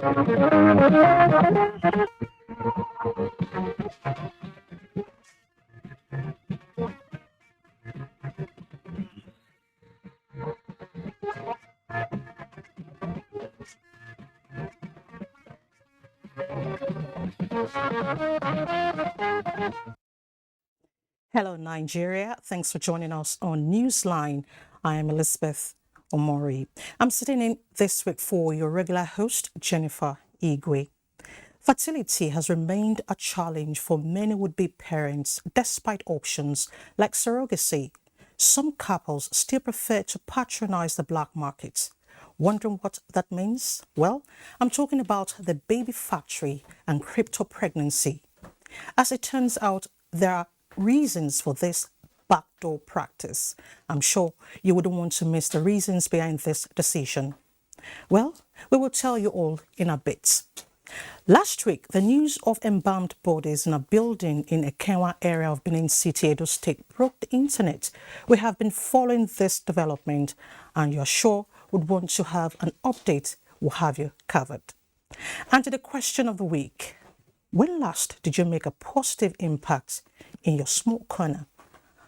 Hello, Nigeria. Thanks for joining us on Newsline. I am Elizabeth Omori. I'm sitting in this week for your regular host, Jennifer Igwe. Fertility has remained a challenge for many would-be parents despite options like surrogacy. Some couples still prefer to patronize the black market. Wondering what that means? Well, I'm talking about the baby factory and crypto pregnancy. As it turns out, there are reasons for this backdoor practice. I'm sure you wouldn't want to miss the reasons behind this decision. Well, we will tell you all in a bit. Last week, the news of embalmed bodies in a building in Ekenwa area of Benin City, Edo State, broke the internet. We have been following this development, and you're sure would want to have an update. We'll have you covered. And to the question of the week, when last did you make a positive impact in your small corner?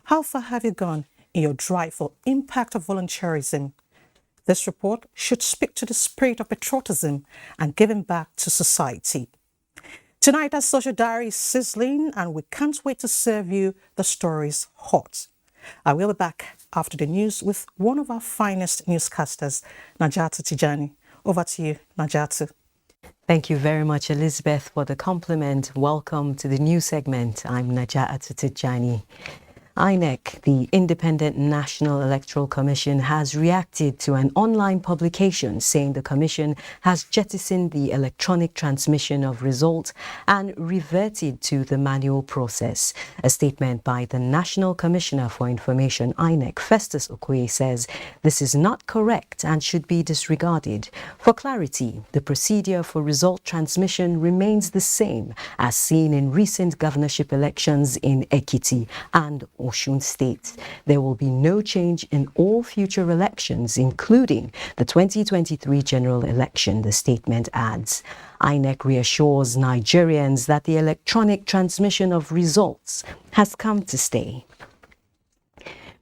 How far have you gone in your drive for impact of volunteerism? This report should speak to the spirit of patriotism and giving back to society. Tonight, our social diary is sizzling, and we can't wait to serve you the stories hot. I will be back after the news with one of our finest newscasters, Najatu Tijani. Over to you, Najatu. Thank you very much, Elizabeth, for the compliment. Welcome to the new segment. I'm Najatu Tijani. INEC, the Independent National Electoral Commission, has reacted to an online publication saying the commission has jettisoned the electronic transmission of results and reverted to the manual process. A statement by the National Commissioner for Information, INEC, Festus Okoye, says this is not correct and should be disregarded. For clarity, the procedure for result transmission remains the same as seen in recent governorship elections in Ekiti and Osun State. There will be no change in all future elections, including the 2023 general election, the statement adds. INEC reassures Nigerians that the electronic transmission of results has come to stay.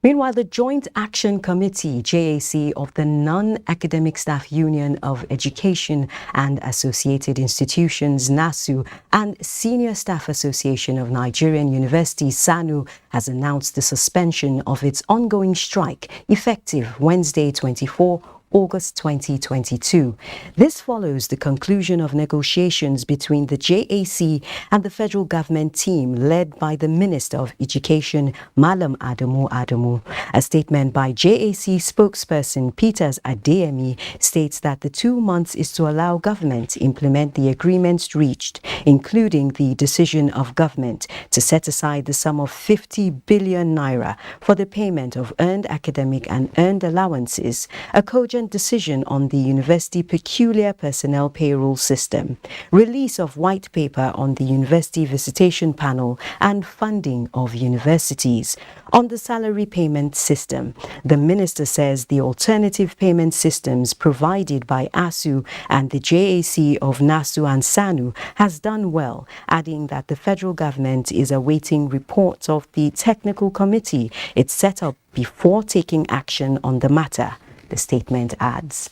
Meanwhile, the Joint Action Committee, JAC, of the Non-Academic Staff Union of Education and Associated Institutions, NASU, and Senior Staff Association of Nigerian Universities, SANU, has announced the suspension of its ongoing strike, effective Wednesday, 24 August 2022. This follows the conclusion of negotiations between the JAC and the federal government team led by the Minister of Education, Malam Adamu. A statement by JAC spokesperson Peters Adeyemi states that the 2 months is to allow government to implement the agreements reached, including the decision of government to set aside the sum of 50 billion naira for the payment of earned academic and earned allowances, a cogent decision on the university peculiar personnel payroll system, release of white paper on the university visitation panel, and funding of universities. On the salary payment system, the minister says the alternative payment systems provided by ASUU and the JAC of NASU and SANU has done well, adding that the federal government is awaiting reports of the technical committee it set up before taking action on the matter, the statement adds.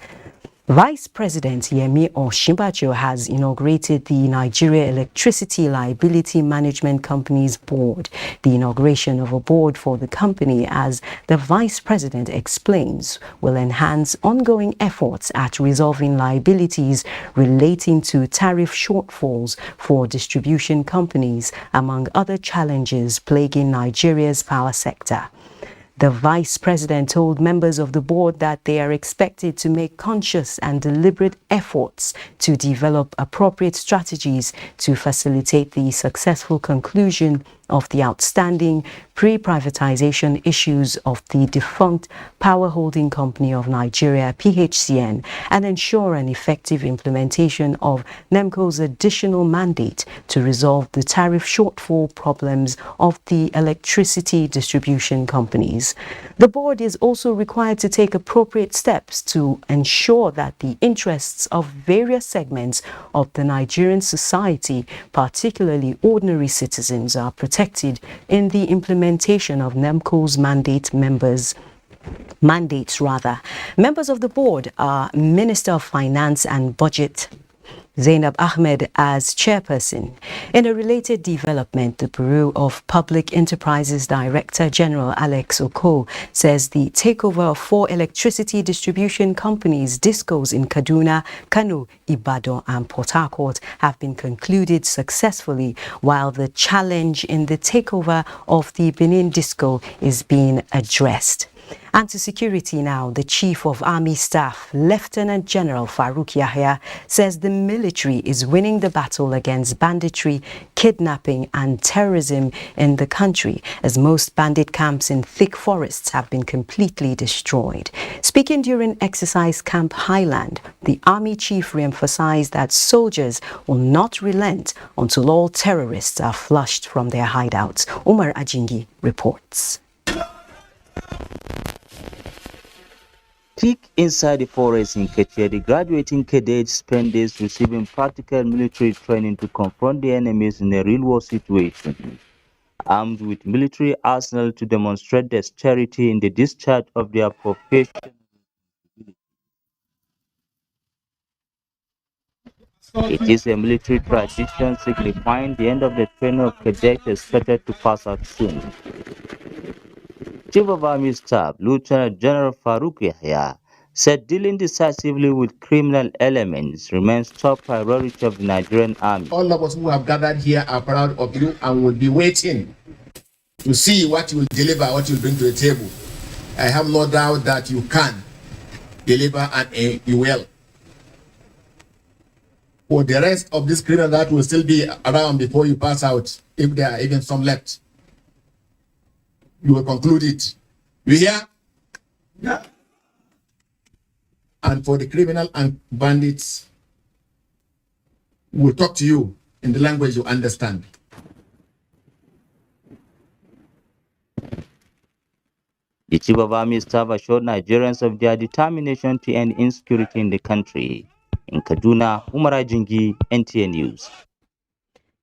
Vice President Yemi Osinbajo has inaugurated the Nigeria Electricity Liability Management Company's board. The inauguration of a board for the company, as the Vice President explains, will enhance ongoing efforts at resolving liabilities relating to tariff shortfalls for distribution companies, among other challenges plaguing Nigeria's power sector. The Vice President told members of the board that they are expected to make conscious and deliberate efforts to develop appropriate strategies to facilitate the successful conclusion of the outstanding pre-privatization issues of the defunct Power Holding Company of Nigeria, PHCN, and ensure an effective implementation of NEMCO's additional mandate to resolve the tariff shortfall problems of the electricity distribution companies. The board is also required to take appropriate steps to ensure that the interests of various segments of the Nigerian society, particularly ordinary citizens, are protected in the implementation of NEMCO's mandates. Members of the board are Minister of Finance and Budget Zainab Ahmed as chairperson. In a related development, the Bureau of Public Enterprises Director General Alex Oko says the takeover of 4 electricity distribution companies, DISCOs in Kaduna, Kano, Ibadan and Port Harcourt, have been concluded successfully, while the challenge in the takeover of the Benin DISCO is being addressed. And to security now, the Chief of Army Staff, Lieutenant General Farouk Yahya, says the military is winning the battle against banditry, kidnapping and terrorism in the country, as most bandit camps in thick forests have been completely destroyed. Speaking during Exercise Camp Highland, the Army Chief re-emphasized that soldiers will not relent until all terrorists are flushed from their hideouts. Umar Ajingi reports. Thick inside the forest in Kechia, the graduating cadets spend days receiving practical military training to confront the enemies in a real-war situation. Armed with military arsenal to demonstrate dexterity in the discharge of their profession. It is a military tradition signifying the end of the training of cadets expected to pass out soon. Chief of Army Staff, Lieutenant General Farouk Yahya, said dealing decisively with criminal elements remains top priority of the Nigerian Army. All of us who have gathered here are proud of you and will be waiting to see what you will deliver, what you will bring to the table. I have no doubt that you can deliver and you will. For the rest of this criminal that will still be around before you pass out, if there are even some left, you will conclude it. You hear? Yeah. And for the criminal and bandits, we'll talk to you in the language you understand. The Chief of Army Staff assured Nigerians of their determination to end insecurity in the country. In Kaduna, Umar Ajingi, NTA News.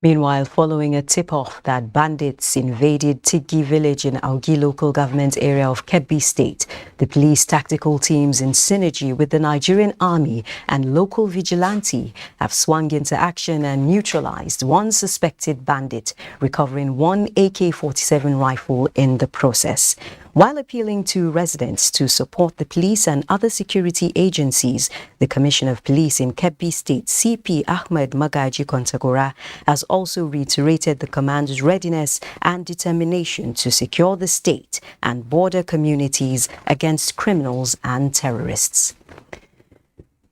Meanwhile, following a tip-off that bandits invaded Tiggi village in Augi local government area of Kebbi State, the police tactical teams in synergy with the Nigerian Army and local vigilante have swung into action and neutralized one suspected bandit, recovering one AK-47 rifle in the process. While appealing to residents to support the police and other security agencies, the Commissioner of Police in Kebbi State, CP Ahmed Magaji Kontagora, has also reiterated the command's readiness and determination to secure the state and border communities against criminals and terrorists.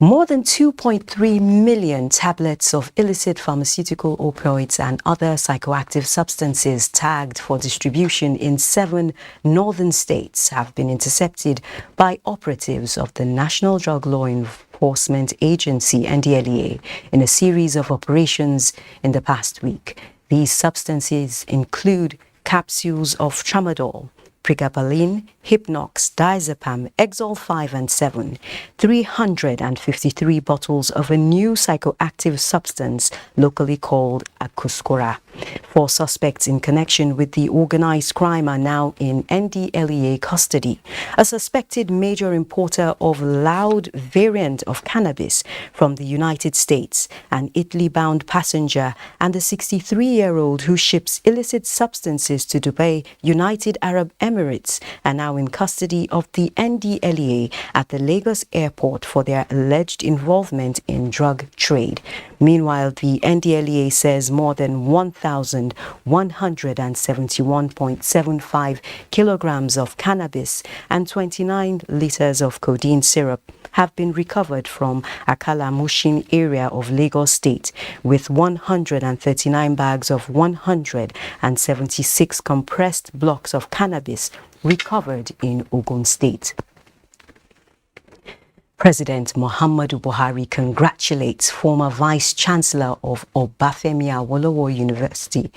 More than 2.3 million tablets of illicit pharmaceutical opioids and other psychoactive substances tagged for distribution in 7 northern states have been intercepted by operatives of the National Drug Law Enforcement Agency, NDLEA, in a series of operations in the past week. These substances include capsules of tramadol, pregabalin, Hypnox, diazepam, Exol 5 and 7, 353 bottles of a new psychoactive substance locally called Akuskora. 4 suspects in connection with the organized crime are now in NDLEA custody. A suspected major importer of loud variant of cannabis from the United States, an Italy-bound passenger, and a 63-year-old who ships illicit substances to Dubai, United Arab Emirates, are now in custody of the NDLEA at the Lagos airport for their alleged involvement in drug trade. Meanwhile, the NDLEA says more than 1,171.75 kilograms of cannabis and 29 liters of codeine syrup have been recovered from Akala Mushin area of Lagos State, with 139 bags of 176 compressed blocks of cannabis recovered in Ogun State. President Muhammadu Buhari congratulates former Vice-Chancellor of Obafemi Awolowo University,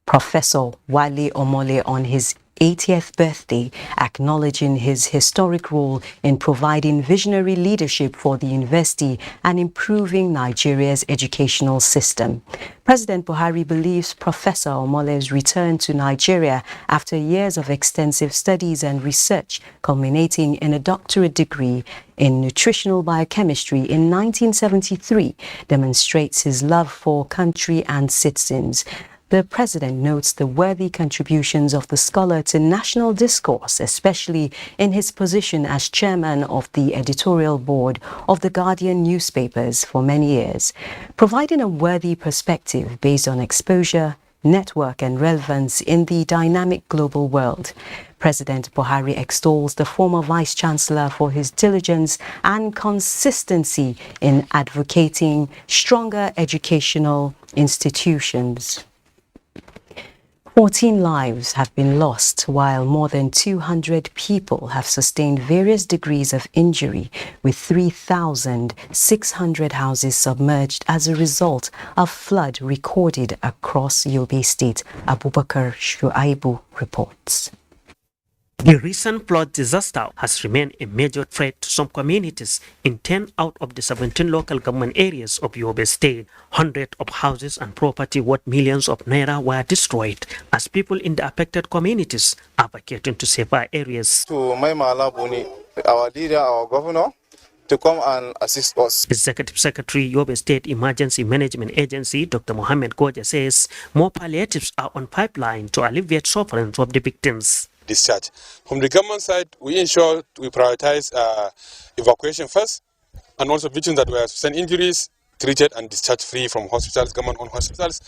Professor Wale Omole, on his 80th birthday, acknowledging his historic role in providing visionary leadership for the university and improving Nigeria's educational system. President Buhari believes Professor Omole's return to Nigeria after years of extensive studies and research, culminating in a doctorate degree in nutritional biochemistry in 1973, demonstrates his love for country and citizens. The president notes the worthy contributions of the scholar to national discourse, especially in his position as chairman of the editorial board of the Guardian newspapers for many years, providing a worthy perspective based on exposure, network and relevance in the dynamic global world. President Buhari extols the former Vice-Chancellor for his diligence and consistency in advocating stronger educational institutions. 14 lives have been lost, while more than 200 people have sustained various degrees of injury, with 3,600 houses submerged as a result of flood recorded across Yobe State. Abubakar Shuaibu reports. The recent flood disaster has remained a major threat to some communities in 10 out of the 17 local government areas of Yobe State. Hundreds of houses and property worth millions of naira were destroyed as people in the affected communities are vacating to safer areas. To Maimala Buni, our leader, our governor, to come and assist us. Executive Secretary, Yobe State Emergency Management Agency, Dr. Mohammed Goja, says more palliatives are on pipeline to alleviate suffering of the victims. Discharge. From the government side, we ensure we prioritize evacuation first, and also victims that were sustained injuries treated and discharged free from hospitals, government-owned hospitals.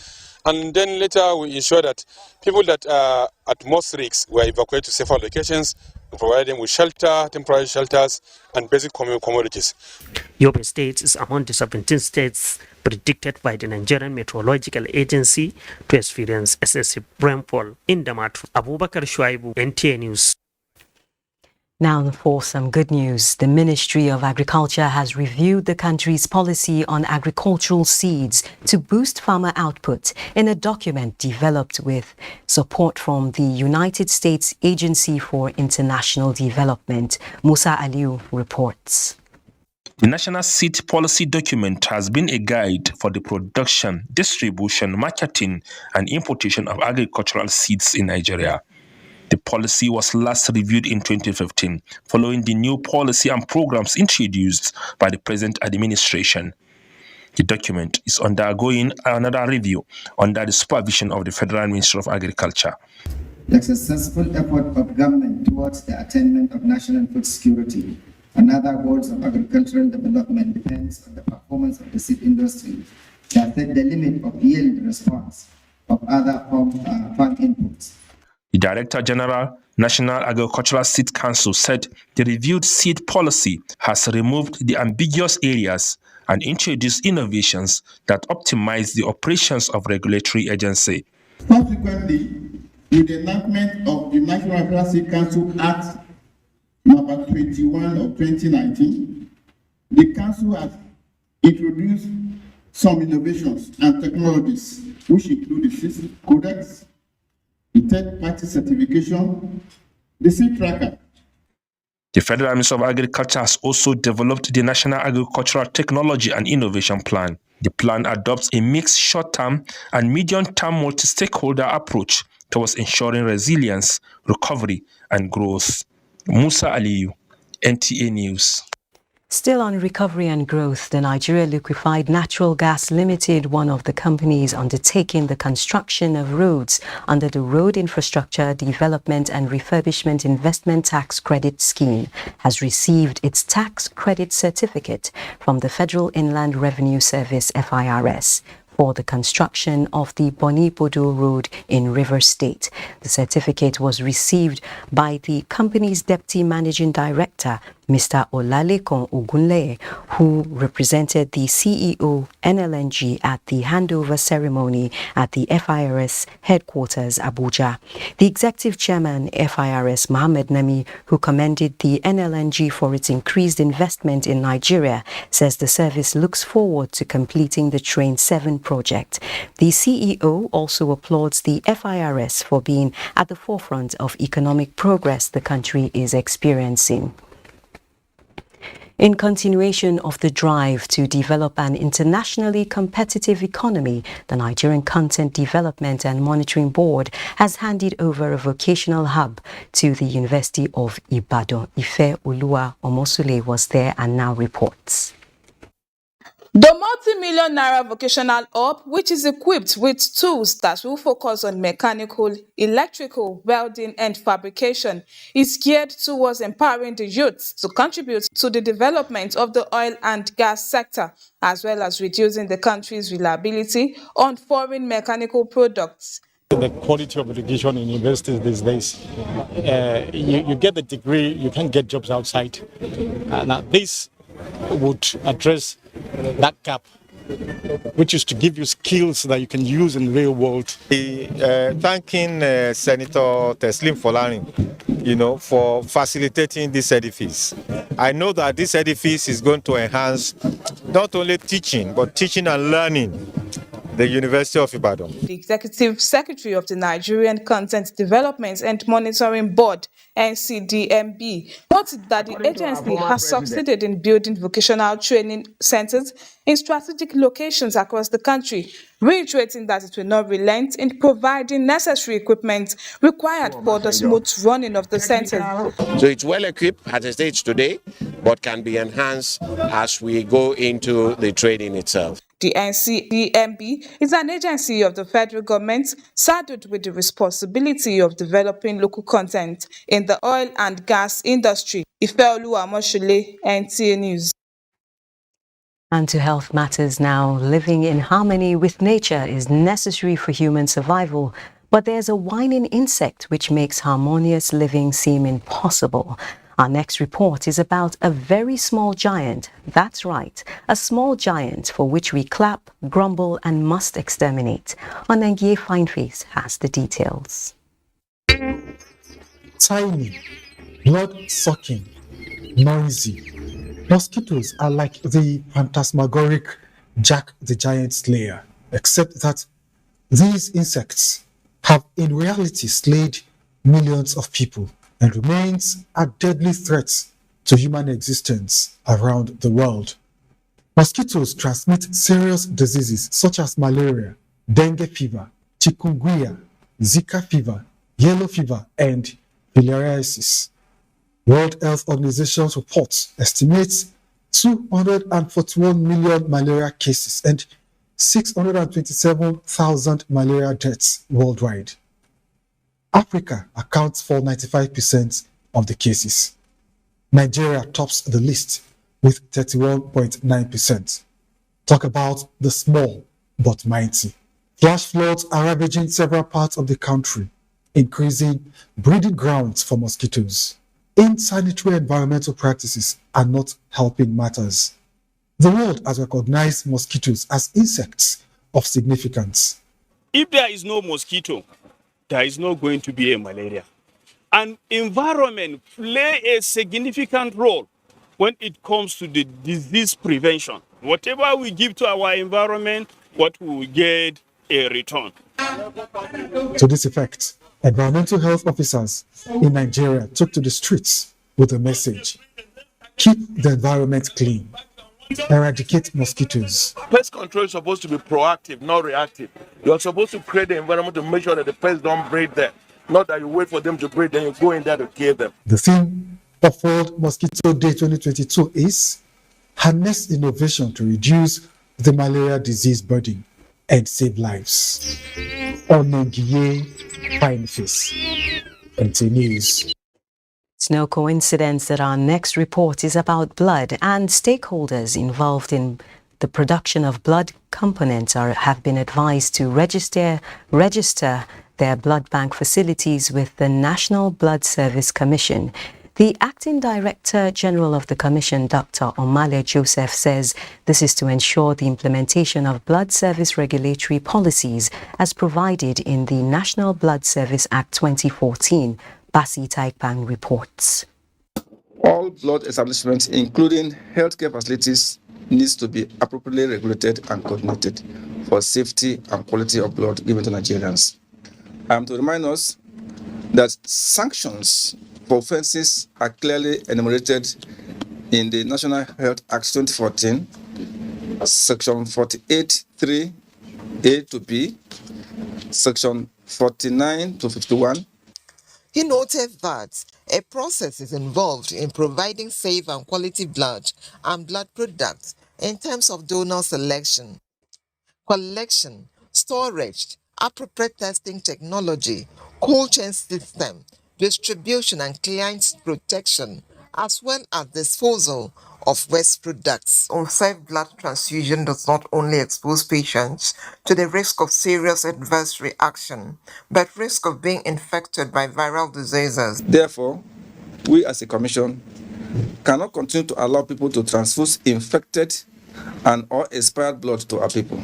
And then later we ensure that people that are at most risk were evacuated to safer locations, provide them with shelter, temporary shelters, and basic commodities. Yobe State is among the 17 states predicted by the Nigerian Meteorological Agency to experience excessive rainfall in the month. Abubakar Shuaibu, NTA News. Now for some good news. The Ministry of Agriculture has reviewed the country's policy on agricultural seeds to boost farmer output in a document developed with support from the United States Agency for International Development. Musa Aliu reports. The National Seed Policy document has been a guide for the production, distribution, marketing, and importation of agricultural seeds in Nigeria. The policy was last reviewed in 2015, following the new policy and programs introduced by the present administration. The document is undergoing another review under the supervision of the Federal Ministry of Agriculture. The successful effort of government towards the attainment of national food security and other goals of agricultural development depends on the performance of the seed industry that set the limit of yield response of other farm inputs. The Director General, National Agricultural Seed Council, said the reviewed seed policy has removed the ambiguous areas and introduced innovations that optimize the operations of regulatory agency. Consequently, with the enactment of the National Agricultural Seed Council Act number 21 of 2019, the Council has introduced some innovations and technologies, which include the Seed Codex, the third-party certification, the seed tracker. The Federal Ministry of Agriculture has also developed the National Agricultural Technology and Innovation Plan. The plan adopts a mixed short-term and medium-term multi-stakeholder approach towards ensuring resilience, recovery, and growth. Musa Aliyu, NTA News. Still on recovery and growth, the Nigeria Liquefied Natural Gas Limited, one of the companies undertaking the construction of roads under the Road Infrastructure Development and Refurbishment Investment Tax Credit Scheme, has received its tax credit certificate from the Federal Inland Revenue Service (FIRS) for the construction of the Boni-Bodo Road in Rivers State. The certificate was received by the company's Deputy Managing Director, Mr. Olalekon Ogunleye, who represented the CEO NLNG at the handover ceremony at the FIRS headquarters, Abuja. The Executive Chairman, FIRS, Mohammed Nami, who commended the NLNG for its increased investment in Nigeria, says the service looks forward to completing the Train 7 project. The CEO also applauds the FIRS for being at the forefront of economic progress the country is experiencing. In continuation of the drive to develop an internationally competitive economy, the Nigerian Content Development and Monitoring Board has handed over a vocational hub to the University of Ibadan. Ife Oluwa Omosule was there and now reports. The multi-million naira vocational hub, which is equipped with tools that will focus on mechanical, electrical, welding and fabrication, is geared towards empowering the youth to contribute to the development of the oil and gas sector, as well as reducing the country's reliability on foreign mechanical products. The quality of education in universities these days, you get the degree, you can't get jobs outside. Now this would address that gap, which is to give you skills that you can use in the real world. Thanking Senator Teslim Folarin, for facilitating this edifice. I know that this edifice is going to enhance not only teaching, but teaching and learning the University of Ibadan. The Executive Secretary of the Nigerian Content Development and Monitoring Board, NCDMB, noted that the agency has succeeded in building vocational training centers in strategic locations across the country, reiterating that it will not relent in providing necessary equipment required for the smooth running of the centers. So it's well equipped as it is today, but can be enhanced as we go into the training itself. The NCDMB is an agency of the federal government saddled with the responsibility of developing local content in the oil and gas industry. Ifeoluwa Moshule, NTA News. And to health matters now. Living in harmony with nature is necessary for human survival, but there's a whining insect which makes harmonious living seem impossible. Our next report is about a very small giant. That's right, a small giant for which we clap, grumble and must exterminate. Onengie Fineface has the details. Tiny, blood-sucking, noisy. Mosquitoes are like the phantasmagoric Jack the Giant Slayer, except that these insects have in reality slayed millions of people and remains a deadly threat to human existence around the world. Mosquitoes transmit serious diseases such as malaria, dengue fever, chikungunya, Zika fever, yellow fever, and filariasis. World Health Organization's report estimates 241 million malaria cases and 627,000 malaria deaths worldwide. Africa accounts for 95% of the cases. Nigeria tops the list with 31.9%. Talk about the small but mighty. Flash floods are ravaging several parts of the country, increasing breeding grounds for mosquitoes. Unsanitary environmental practices are not helping matters. The world has recognized mosquitoes as insects of significance. If there is no mosquito, there is not going to be a malaria. And environment play a significant role when it comes to the disease prevention. Whatever we give to our environment, what we will get a return. To this effect, environmental health officers in Nigeria took to the streets with a message: keep the environment clean, eradicate mosquitoes. Pest control is supposed to be proactive, not reactive. You're supposed to create the environment to make sure that the pests don't breed there. Not that you wait for them to breed, then you go in there to kill them. The theme of World Mosquito Day 2022 is harness innovation to reduce the malaria disease burden and save lives. Onengiye Fineface, NTA News. It's no coincidence that our next report is about blood, and stakeholders involved in the production of blood components have been advised to register their blood bank facilities with the National Blood Service Commission. The Acting Director General of the Commission, Dr. Omale Joseph, says this is to ensure the implementation of blood service regulatory policies as provided in the National Blood Service Act 2014. Basi Taikpang reports. All blood establishments, including healthcare facilities, needs to be appropriately regulated and coordinated for safety and quality of blood given to Nigerians. I am to remind us that sanctions for offences are clearly enumerated in the National Health Act 2014, Section 48(3)(a) to B, Section 49 to 51. He noted that a process is involved in providing safe and quality blood and blood products in terms of donor selection, collection, storage, appropriate testing technology, cold chain system, distribution and client protection, as well as disposal of waste products. Unsafe blood transfusion does not only expose patients to the risk of serious adverse reaction, but risk of being infected by viral diseases. Therefore, we as a commission cannot continue to allow people to transfuse infected and or expired blood to our people.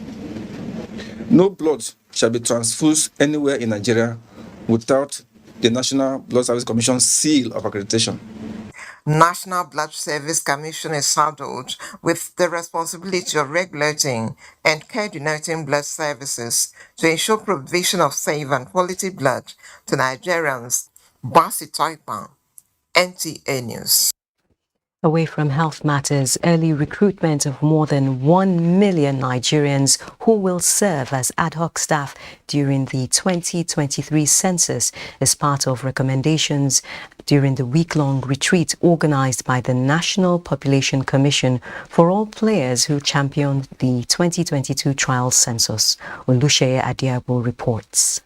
No blood shall be transfused anywhere in Nigeria without the National Blood Service Commission seal of accreditation. National Blood Service Commission is saddled with the responsibility of regulating and coordinating blood services to ensure provision of safe and quality blood to Nigerians. Basi Taikpang, NTA News. Away from health matters, early recruitment of more than 1 million Nigerians who will serve as ad hoc staff during the 2023 census is part of recommendations during the week-long retreat organized by the National Population Commission for all players who championed the 2022 trial census. Oluseye Adiabo reports.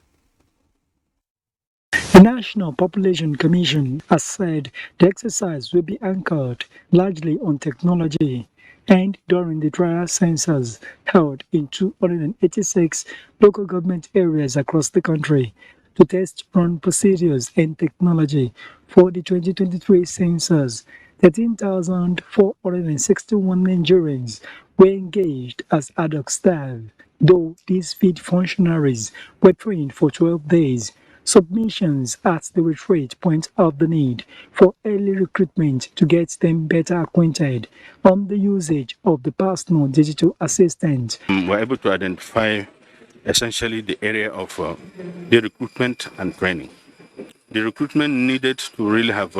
The National Population Commission has said the exercise will be anchored largely on technology, and during the trial census held in 286 local government areas across the country to test run procedures and technology for the 2023 census, 13,461 Nigerians were engaged as ad hoc staff, though these field functionaries were trained for 12 days. Submissions at the retreat point out the need for early recruitment to get them better acquainted on the usage of the personal digital assistant. We're able to identify essentially the area of the recruitment and training. The recruitment needed to really have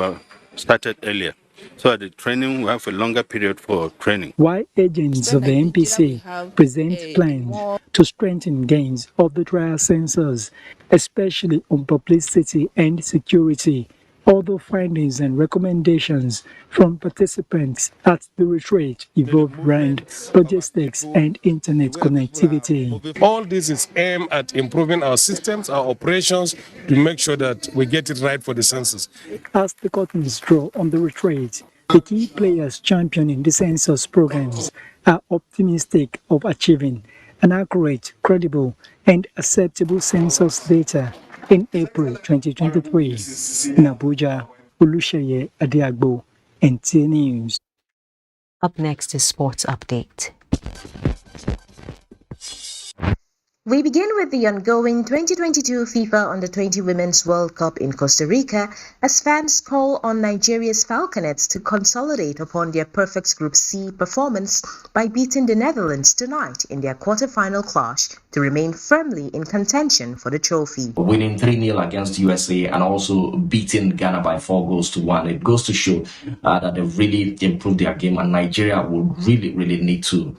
started earlier. So at the training, we have a longer period for training. While agents of the NPC present plans to strengthen gains of the trial census, especially on publicity and security, other findings and recommendations from participants at the retreat evolved around logistics and internet connectivity. All this is aimed at improving our systems, our operations, to make sure that we get it right for the census. As the curtains draw on the retreat, the key players championing the census programs are optimistic of achieving an accurate, credible, and acceptable census data in April 2023. In Abuja, Oluseye Adiagbo, NTA News. Up next is Sports Update. We begin with the ongoing 2022 FIFA Under-20 Women's World Cup in Costa Rica as fans call on Nigeria's Falconets to consolidate upon their perfect Group C performance by beating the Netherlands tonight in their quarter-final clash to remain firmly in contention for the trophy. Winning 3-0 against USA and also beating Ghana by 4-1. It goes to show that they've really improved their game, and Nigeria will really need to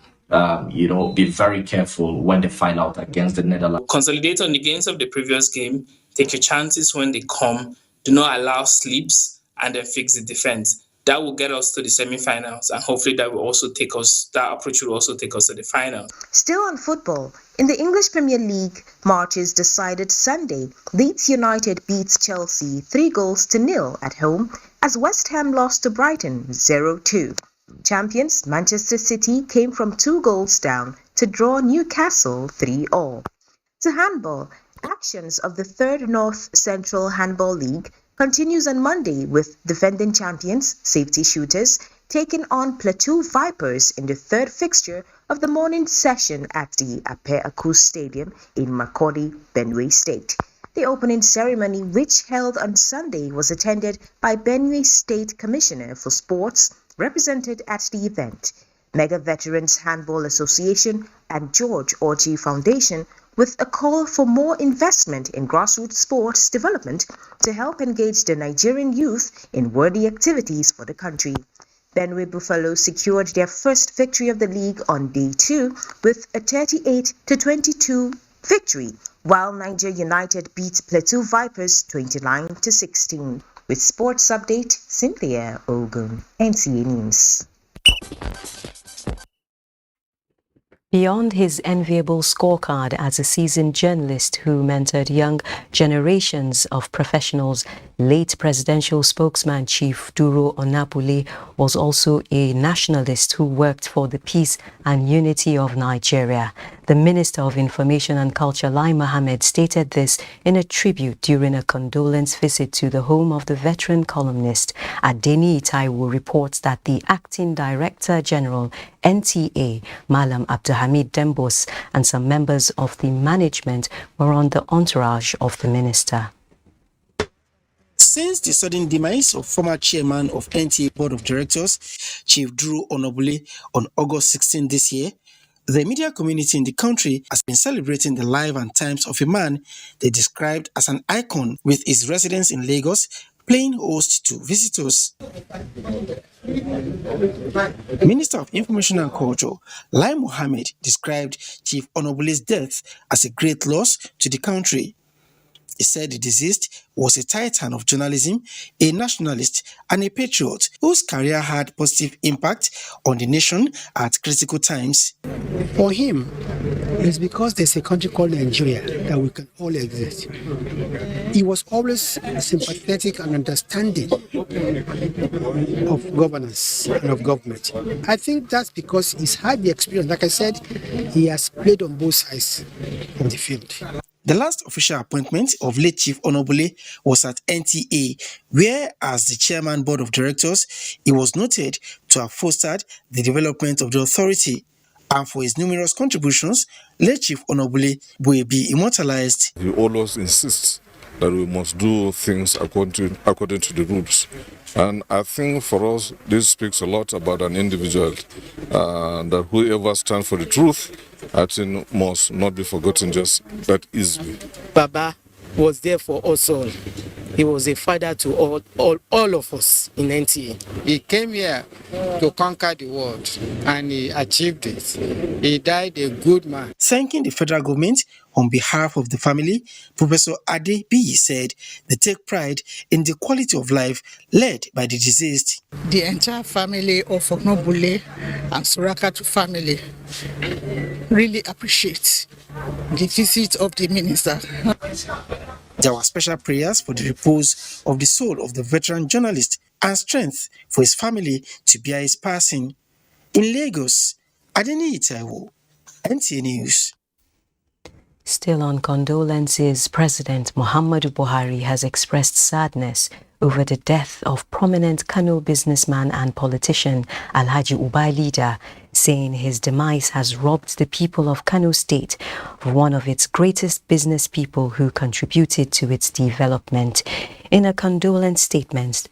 be very careful when they find out against the Netherlands. Consolidate on the gains of the previous game, take your chances when they come, do not allow sleeps, and then fix the defense. that will get us to the semi-finals, and hopefully that approach will also take us to the finals. Still on football, in the English Premier League, matches decided Sunday. Leeds United beats Chelsea 3-0 at home as West Ham lost to Brighton 0-2. Champions Manchester City came from 2 goals down to draw Newcastle 3-3. To handball, actions of the 3rd North Central Handball League continues on Monday with defending champions, Safety Shooters, taking on Plateau Vipers in the 3rd fixture of the morning session at the Ape-Aku Stadium in Makurdi, Benue State. The opening ceremony, which held on Sunday, was attended by Benue State Commissioner for Sports, represented at the event, Mega Veterans Handball Association and George Orji Foundation, with a call for more investment in grassroots sports development to help engage the Nigerian youth in worthy activities for the country. Benue Buffalo secured their first victory of the league on day 2 with a 38-22 victory, while Niger United beat Plateau Vipers 29-16. With Sports Update, Cynthia Ogun, NTA News. Beyond his enviable scorecard as a seasoned journalist who mentored young generations of professionals, late presidential spokesman Chief Duro Onabule was also a nationalist who worked for the peace and unity of Nigeria. The Minister of Information and Culture, Lai Mohammed, stated this in a tribute during a condolence visit to the home of the veteran columnist. Adeni Taiwo reports that the Acting Director General, NTA, Malam Abdulhamid Dembos, and some members of the management were on the entourage of the minister. Since the sudden demise of former chairman of NTA Board of Directors, Chief Duro Onabule, on August 16 this year, the media community in the country has been celebrating the life and times of a man they described as an icon, with his residence in Lagos playing host to visitors. Minister of Information and Culture, Lai Mohammed, described Chief Onabule's death as a great loss to the country. He said the deceased was a titan of journalism, a nationalist and a patriot whose career had positive impact on the nation at critical times. For him, it's because there's a country called Nigeria that we can all exist. He was always sympathetic and understanding of governance and of government. I think that's because he's had the experience. Like I said, he has played on both sides of the field. The last official appointment of late Chief Onabule was at NTA, where, as the chairman board of directors, he was noted to have fostered the development of the authority. And for his numerous contributions, late Chief Onabule will be immortalized. He always insists that we must do things according to the rules. And I think for us, this speaks a lot about an individual, that whoever stands for the truth, I think must not be forgotten just that easily. Baba was there for us all. He was a father to all of us in NTA. He came here to conquer the world, and he achieved it. He died a good man. Thanking the federal government on behalf of the family, Professor Ade Biyi said they take pride in the quality of life led by the deceased. The entire family of Onabule and Surrogacy family really appreciate the visit of the minister. There were special prayers for the repose of the soul of the veteran journalist and strength for his family to bear his passing. In Lagos, Adeni Taiwo, NTA News. Still on condolences, President Muhammadu Buhari has expressed sadness over the death of prominent Kano businessman and politician Alhaji Ubailida, saying his demise has robbed the people of Kano State of one of its greatest business people who contributed to its development. In a condolence statement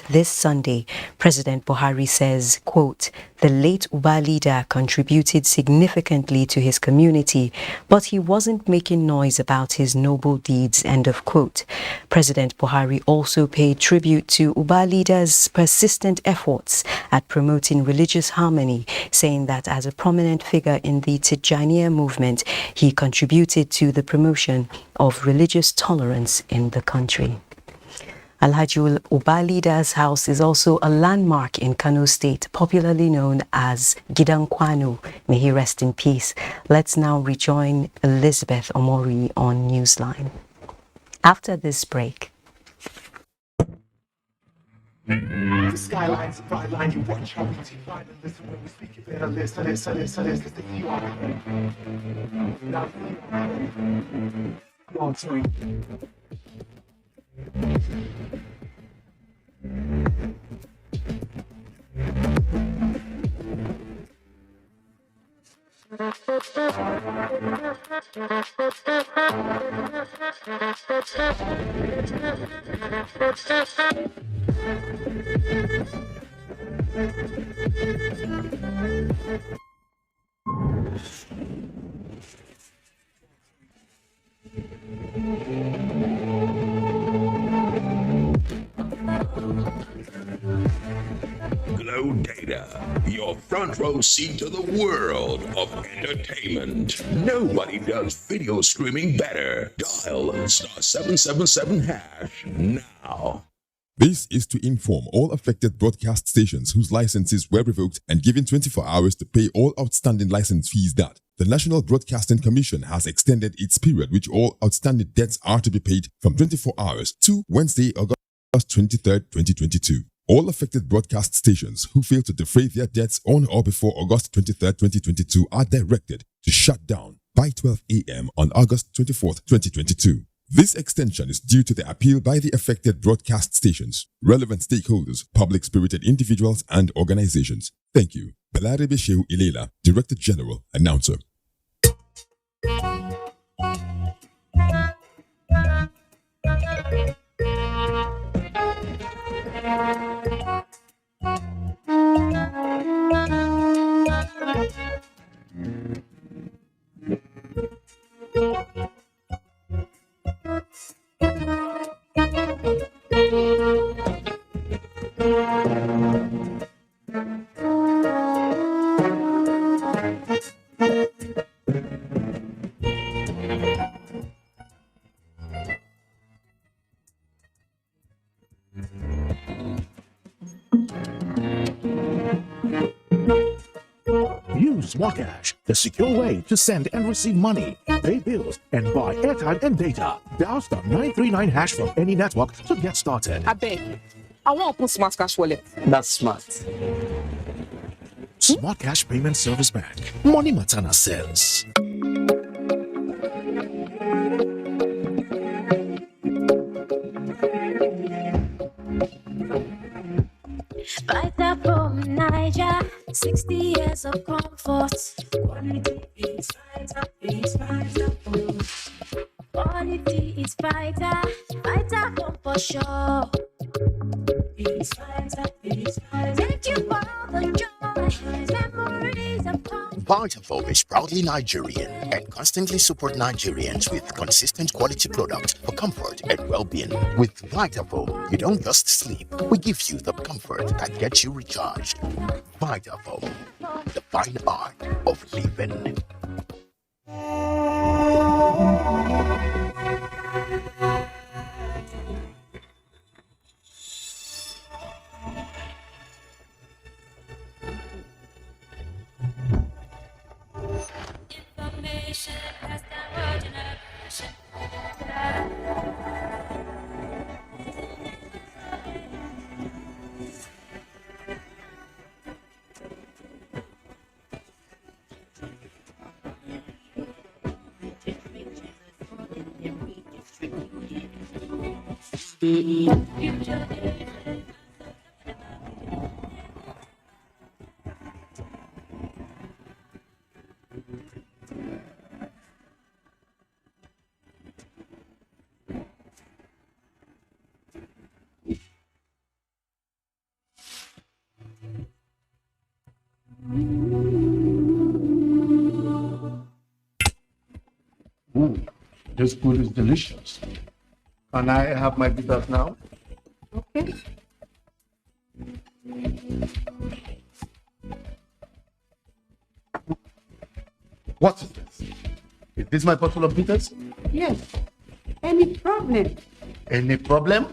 this Sunday, President Buhari says, quote, "The late Ubailida contributed significantly to his community, but he wasn't making noise about his noble deeds," end of quote. President Buhari also paid tribute to Ubaida's persistent efforts at promoting religious harmony, saying that as a prominent figure in the Tijaniya movement, he contributed to the promotion of religious tolerance in the country. Alhaji Ubalida's house is also a landmark in Kano State, popularly known as Gidan Kwano. May he rest in peace. Let's now rejoin Elizabeth Omori on Newsline. After this break. The skyline's a bright line, you watch how we divide and listen when we speak, you better listen, you are now go on, sorry. Glow Data, your front row seat to the world of entertainment. Nobody does video streaming better. Dial *777# now. This is to inform all affected broadcast stations whose licenses were revoked and given 24 hours to pay all outstanding license fees that the National Broadcasting Commission has extended its period which all outstanding debts are to be paid from 24 hours to Wednesday, August 23rd, 2022. All affected broadcast stations who fail to defray their debts on or before August 23rd, 2022 are directed to shut down by 12 a.m. on August 24th, 2022. This extension is due to the appeal by the affected broadcast stations, relevant stakeholders, public-spirited individuals, and organizations. Thank you. Balarabe Shehu Ilela, Director General, Announcer. Use SmartCash, the secure way to send and receive money, pay bills, and buy airtime and data. Dial *939# from any network to get started. I beg, I want to put SmartCash wallet. That's smart. SmartCash Payment Service Bank. Money Matana sells. Fighter from Niger, 60 years of comfort. Quality is fighter, quality is fighter, fighter from for sure. It's fighter, thank you for all the joy, memories of comfort. Vitafoam is proudly Nigerian and constantly support Nigerians with consistent quality product for comfort and well-being. With Vitafoam, you don't just sleep. We give you the comfort that gets you recharged. Vitafoam, the fine art of living. Ooh, this food is delicious. Can I have my bitters now? Okay. What is this? Is this my bottle of bitters? Yes. Any problem? Any problem?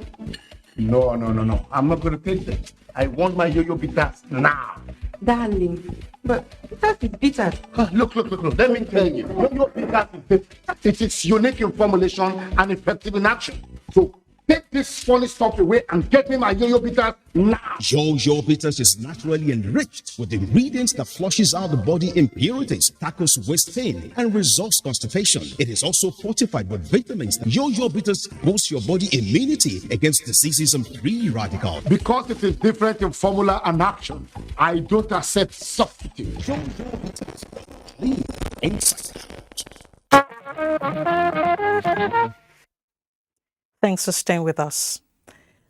No. I'm not going to take them. I want my yo-yo bitters now. Darling, but that is bitter. Look. Let me tell you. Yo-yo bitters is bitter. It is unique in formulation and effective in action. So take this funny stuff away and get me my yo-yo bitters now. Yo-Yo Bitters is naturally enriched with ingredients that flushes out the body impurities, tackles waist pain, and resolves constipation. It is also fortified with vitamins. Yo-Yo Bitters boosts your body immunity against diseases and free radicals. Because it is different in formula and action, I don't accept substitute. Yo-Yo Bitters. Clean inside. Thanks for staying with us.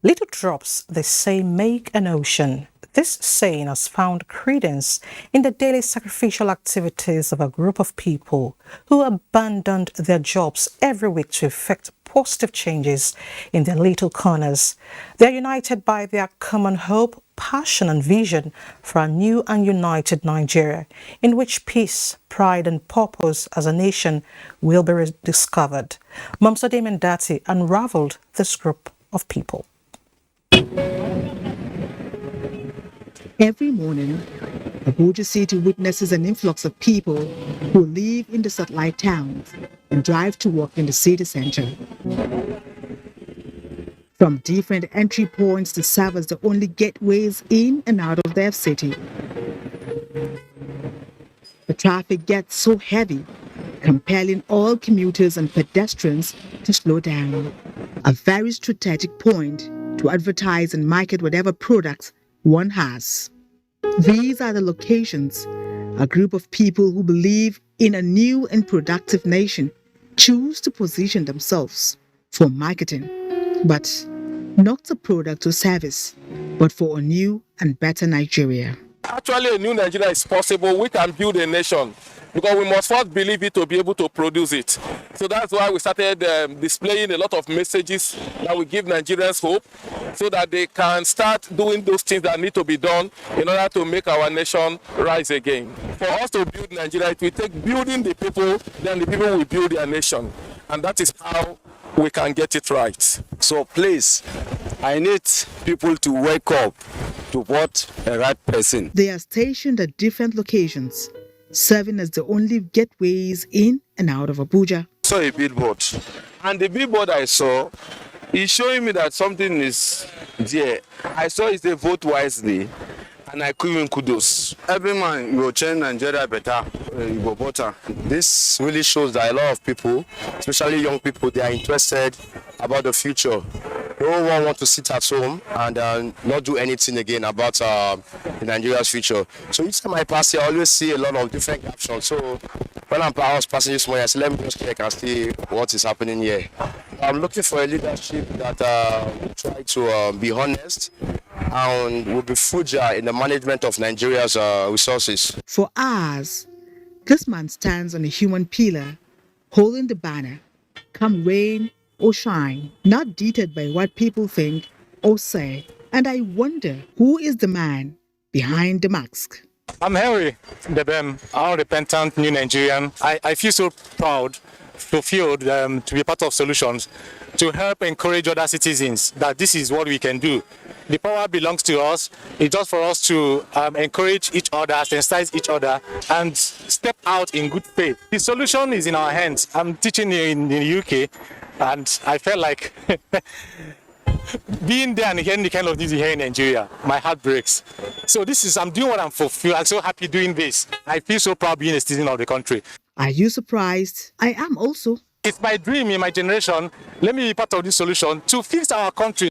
Little drops, they say, make an ocean. This saying has found credence in the daily sacrificial activities of a group of people who abandoned their jobs every week to effect positive changes in their little corners. They are united by their common hope, passion and vision for a new and united Nigeria, in which peace, pride and purpose as a nation will be rediscovered. Mamsade Mendati unraveled this group of people. Every morning, Abuja City witnesses an influx of people who live in the satellite towns and drive to work in the city center. From different entry points to serve as the only gateways in and out of their city. The traffic gets so heavy, compelling all commuters and pedestrians to slow down. A very strategic point to advertise and market whatever products one has. These are the locations a group of people who believe in a new and productive nation choose to position themselves for marketing, but not a product or service, but for a new and better Nigeria. Actually, a new Nigeria is possible. We can build a nation because we must first believe it to be able to produce it. So that's why we started displaying a lot of messages that will give Nigerians hope so that they can start doing those things that need to be done in order to make our nation rise again. For us to build Nigeria, it will take building the people, then the people will build their nation. And that is how we can get it right. So please, I need people to wake up to vote a right person. They are stationed at different locations, serving as the only gateways in and out of Abuja. I saw a billboard, and the billboard I saw is showing me that something is there. I saw it say vote wisely, and I give kudos. Every man will change Nigeria better, you go better. This really shows that a lot of people, especially young people, they are interested about the future. No one wants to sit at home and not do anything again about Nigeria's future. So each time I pass here, I always see a lot of different captions. So when I was passing this morning, I said, let me just check and see what is happening here. I'm looking for a leadership that will try to be honest and will be frugal in the management of Nigeria's resources. For hours, this man stands on a human pillar, holding the banner, come rain or shine, not deterred by what people think or say. And I wonder, who is the man behind the mask? I'm Henry Debem, our repentant new Nigerian. I feel so proud, fulfilled to be part of solutions, to help encourage other citizens that this is what we can do. The power belongs to us. It's just for us to encourage each other, sensitize each other, and step out in good faith. The solution is in our hands. I'm teaching in the UK, and I felt like being there and hearing the kind of news here in Nigeria, my heart breaks. So I'm doing what I'm fulfilled. I'm so happy doing this. I feel so proud being a citizen of the country. Are you surprised? I am also. It's my dream in my generation. Let me be part of this solution to fix our country.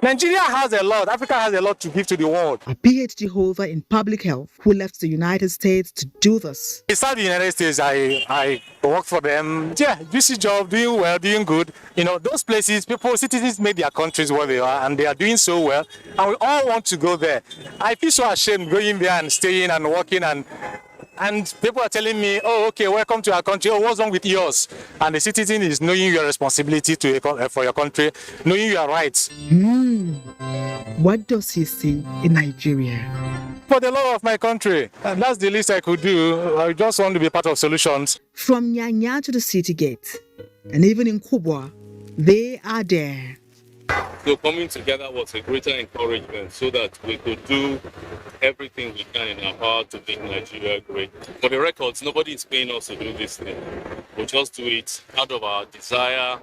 Nigeria has a lot, Africa has a lot to give to the world. A PhD holder in public health who left the United States to do this. Inside the United States, I work for them. Yeah, busy job, doing well, doing good. You know, those places, citizens make their countries where they are, and they are doing so well. And we all want to go there. I feel so ashamed going there and staying and working and people are telling me, oh, okay, welcome to our country. Oh, what's wrong with yours? And the citizen is knowing your responsibility for your country, knowing your rights. What does he see in Nigeria? For the love of my country. And that's the least I could do. I just want to be part of solutions. From Nyanya to the city gate, and even in Kubwa, they are there. So coming together was a greater encouragement so that we could do everything we can in our power to make Nigeria great. For the records, nobody is paying us to do this thing. We just do it out of our desire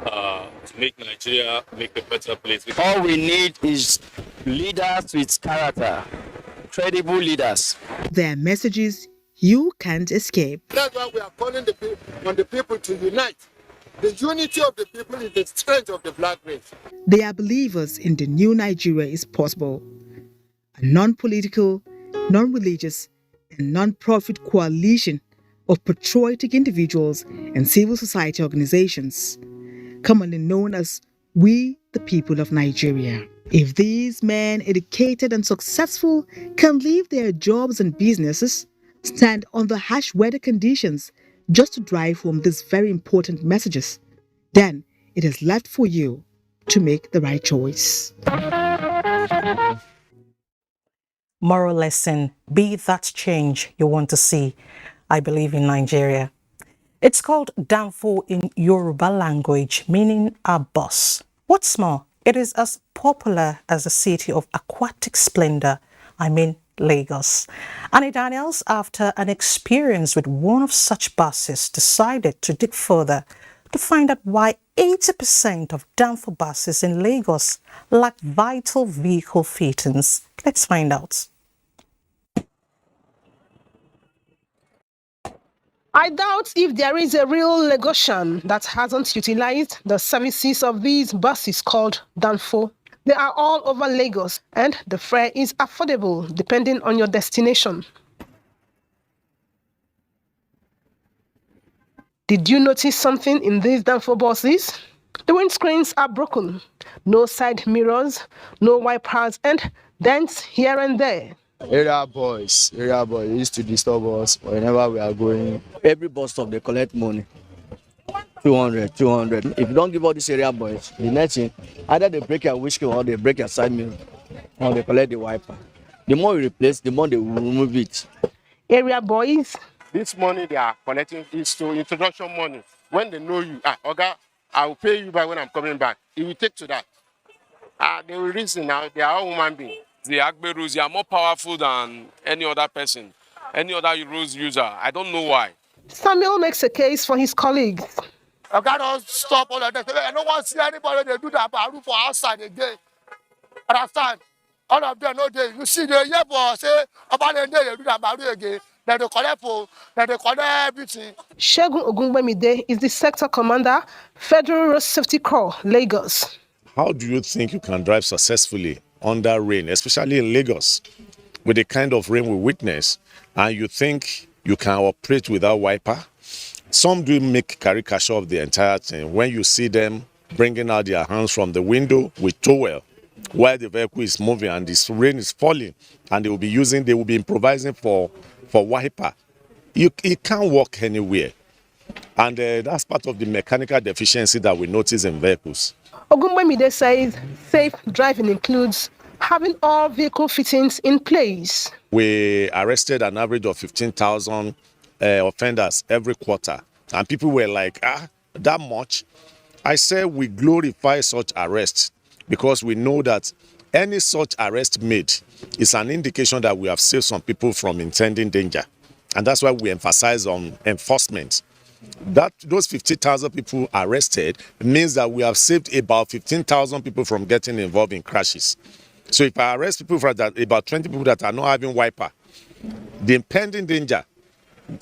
to make Nigeria make a better place. All we need is leaders with character, credible leaders. Their messages you can't escape. That's why we are calling on the people to unite. The unity of the people is the strength of the black race. They are believers in the new Nigeria is possible. A non-political, non-religious, and non-profit coalition of patriotic individuals and civil society organizations, commonly known as We the People of Nigeria. If these men, educated and successful, can leave their jobs and businesses, stand under harsh weather conditions just to drive home these very important messages, then it is left for you to make the right choice. Moral lesson: be that change you want to see. I believe in Nigeria. It's called Danfo in Yoruba language, meaning a bus. What's more, it is as popular as the city of aquatic splendor, Lagos. Annie Daniels, after an experience with one of such buses, decided to dig further to find out why 80% of Danfo buses in Lagos lack vital vehicle fittings. Let's find out. I doubt if there is a real Lagosian that hasn't utilized the services of these buses called Danfo. They are all over Lagos and the fare is affordable depending on your destination. Did you notice something in these Danfo buses? The windscreens are broken, no side mirrors, no wipers, and dents here and there. Area boys used to disturb us whenever we are going. Every bus stop they collect money. 200. If you don't give all these area boys, the next thing, either they break your windscreen or they break your side mirror or they collect the wiper. The more you replace, the more they will remove it. Area boys? This money they are collecting is to introduction money. When they know you, Oga, I will pay you back when I'm coming back. It will take to that. They will reason now, they are all human beings. The Agbe rules, they are more powerful than any other person, any other rules user. I don't know why. Samuel makes a case for his colleagues. I cannot stop all of that. I don't want to see anybody they do that baru for outside again. Understand? All of them no day. You see the year for say about the day they do that baru again. Then they collect everything. Shegun Ogungbemide is the sector commander, Federal Road Safety Corps, Lagos. How do you think you can drive successfully under rain, especially in Lagos, with the kind of rain we witness, and you think you can operate without wiper? Some do make caricature of the entire thing when you see them bringing out their hands from the window with towel while the vehicle is moving and this rain is falling, and they will be improvising for wiper. It can't work anywhere, and that's part of the mechanical deficiency that we notice in vehicles. Ogungbemide says safe driving includes having all vehicle fittings in place. We arrested an average of 15,000 offenders every quarter, and people were like, that much? I say we glorify such arrests because we know that any such arrest made is an indication that we have saved some people from intending danger, and that's why we emphasize on enforcement. That those 50,000 people arrested means that we have saved about 15,000 people from getting involved in crashes. So if I arrest people for that, about 20 people that are not having wiper, the impending danger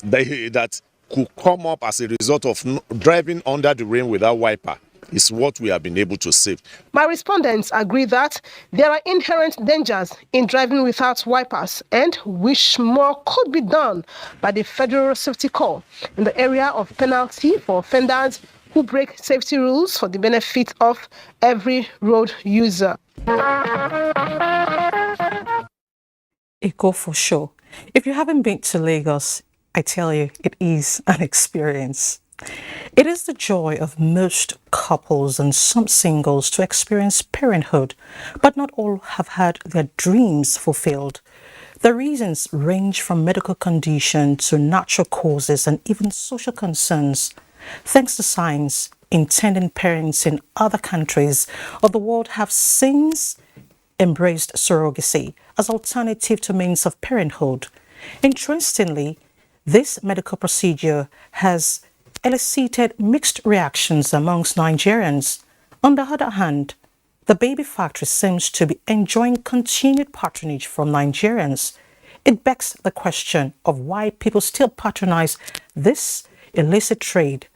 that could come up as a result of driving under the rain without wiper is what we have been able to save. My respondents agree that there are inherent dangers in driving without wipers and wish more could be done by the Federal Safety Corps in the area of penalty for offenders who break safety rules for the benefit of every road user. Eco for sure. If you haven't been to Lagos, I tell you, it is an experience. It is the joy of most couples and some singles to experience parenthood, but not all have had their dreams fulfilled. The reasons range from medical condition to natural causes and even social concerns. Thanks to science, intending parents in other countries of the world have since embraced surrogacy as alternative to means of parenthood. Interestingly, this medical procedure has elicited mixed reactions amongst Nigerians. On the other hand, the baby factory seems to be enjoying continued patronage from Nigerians. It begs the question of why people still patronize this illicit trade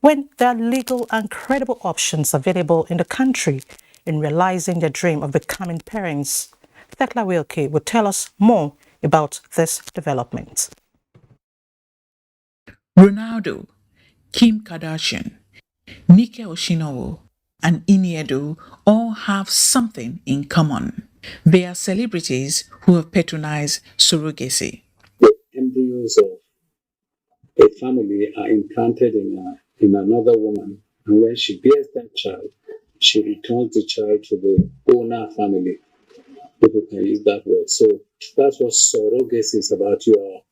when there are legal and credible options available in the country in realizing their dream of becoming parents. Thekla Wilkie will tell us more about this development. Ronaldo, Kim Kardashian, Nike Oshinowo, and Iniedo all have something in common. They are celebrities who have patronized surrogacy. The embryos of a family are implanted in another woman, and when she bears that child, she returns the child to the owner family. People can use that word. So that's what surrogacy is about. You are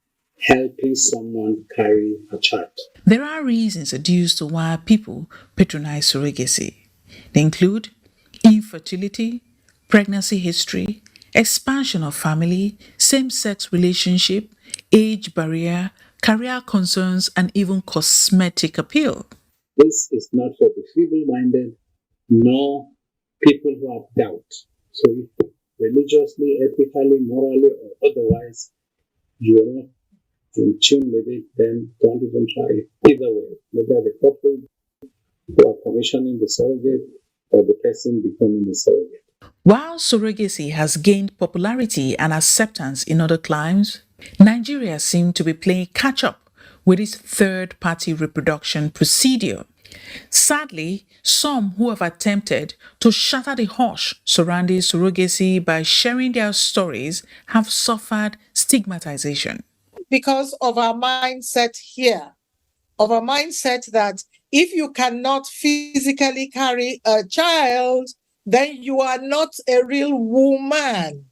helping someone carry a child. There are reasons adduced to why people patronize surrogacy. They include infertility, pregnancy history, expansion of family, same-sex relationship, age barrier, career concerns, and even cosmetic appeal. This is not for the feeble-minded, nor people who have doubt. So if religiously, ethically, morally, or otherwise, you are not in tune with it, then don't even try it. Either way, whether the couple who are commissioning the surrogate or the person becoming the surrogate. While surrogacy has gained popularity and acceptance in other climes, Nigeria seems to be playing catch-up with its third-party reproduction procedure. Sadly, some who have attempted to shatter the hush surrounding surrogacy by sharing their stories have suffered stigmatization. Because of our mindset here, of a mindset that if you cannot physically carry a child, then you are not a real woman.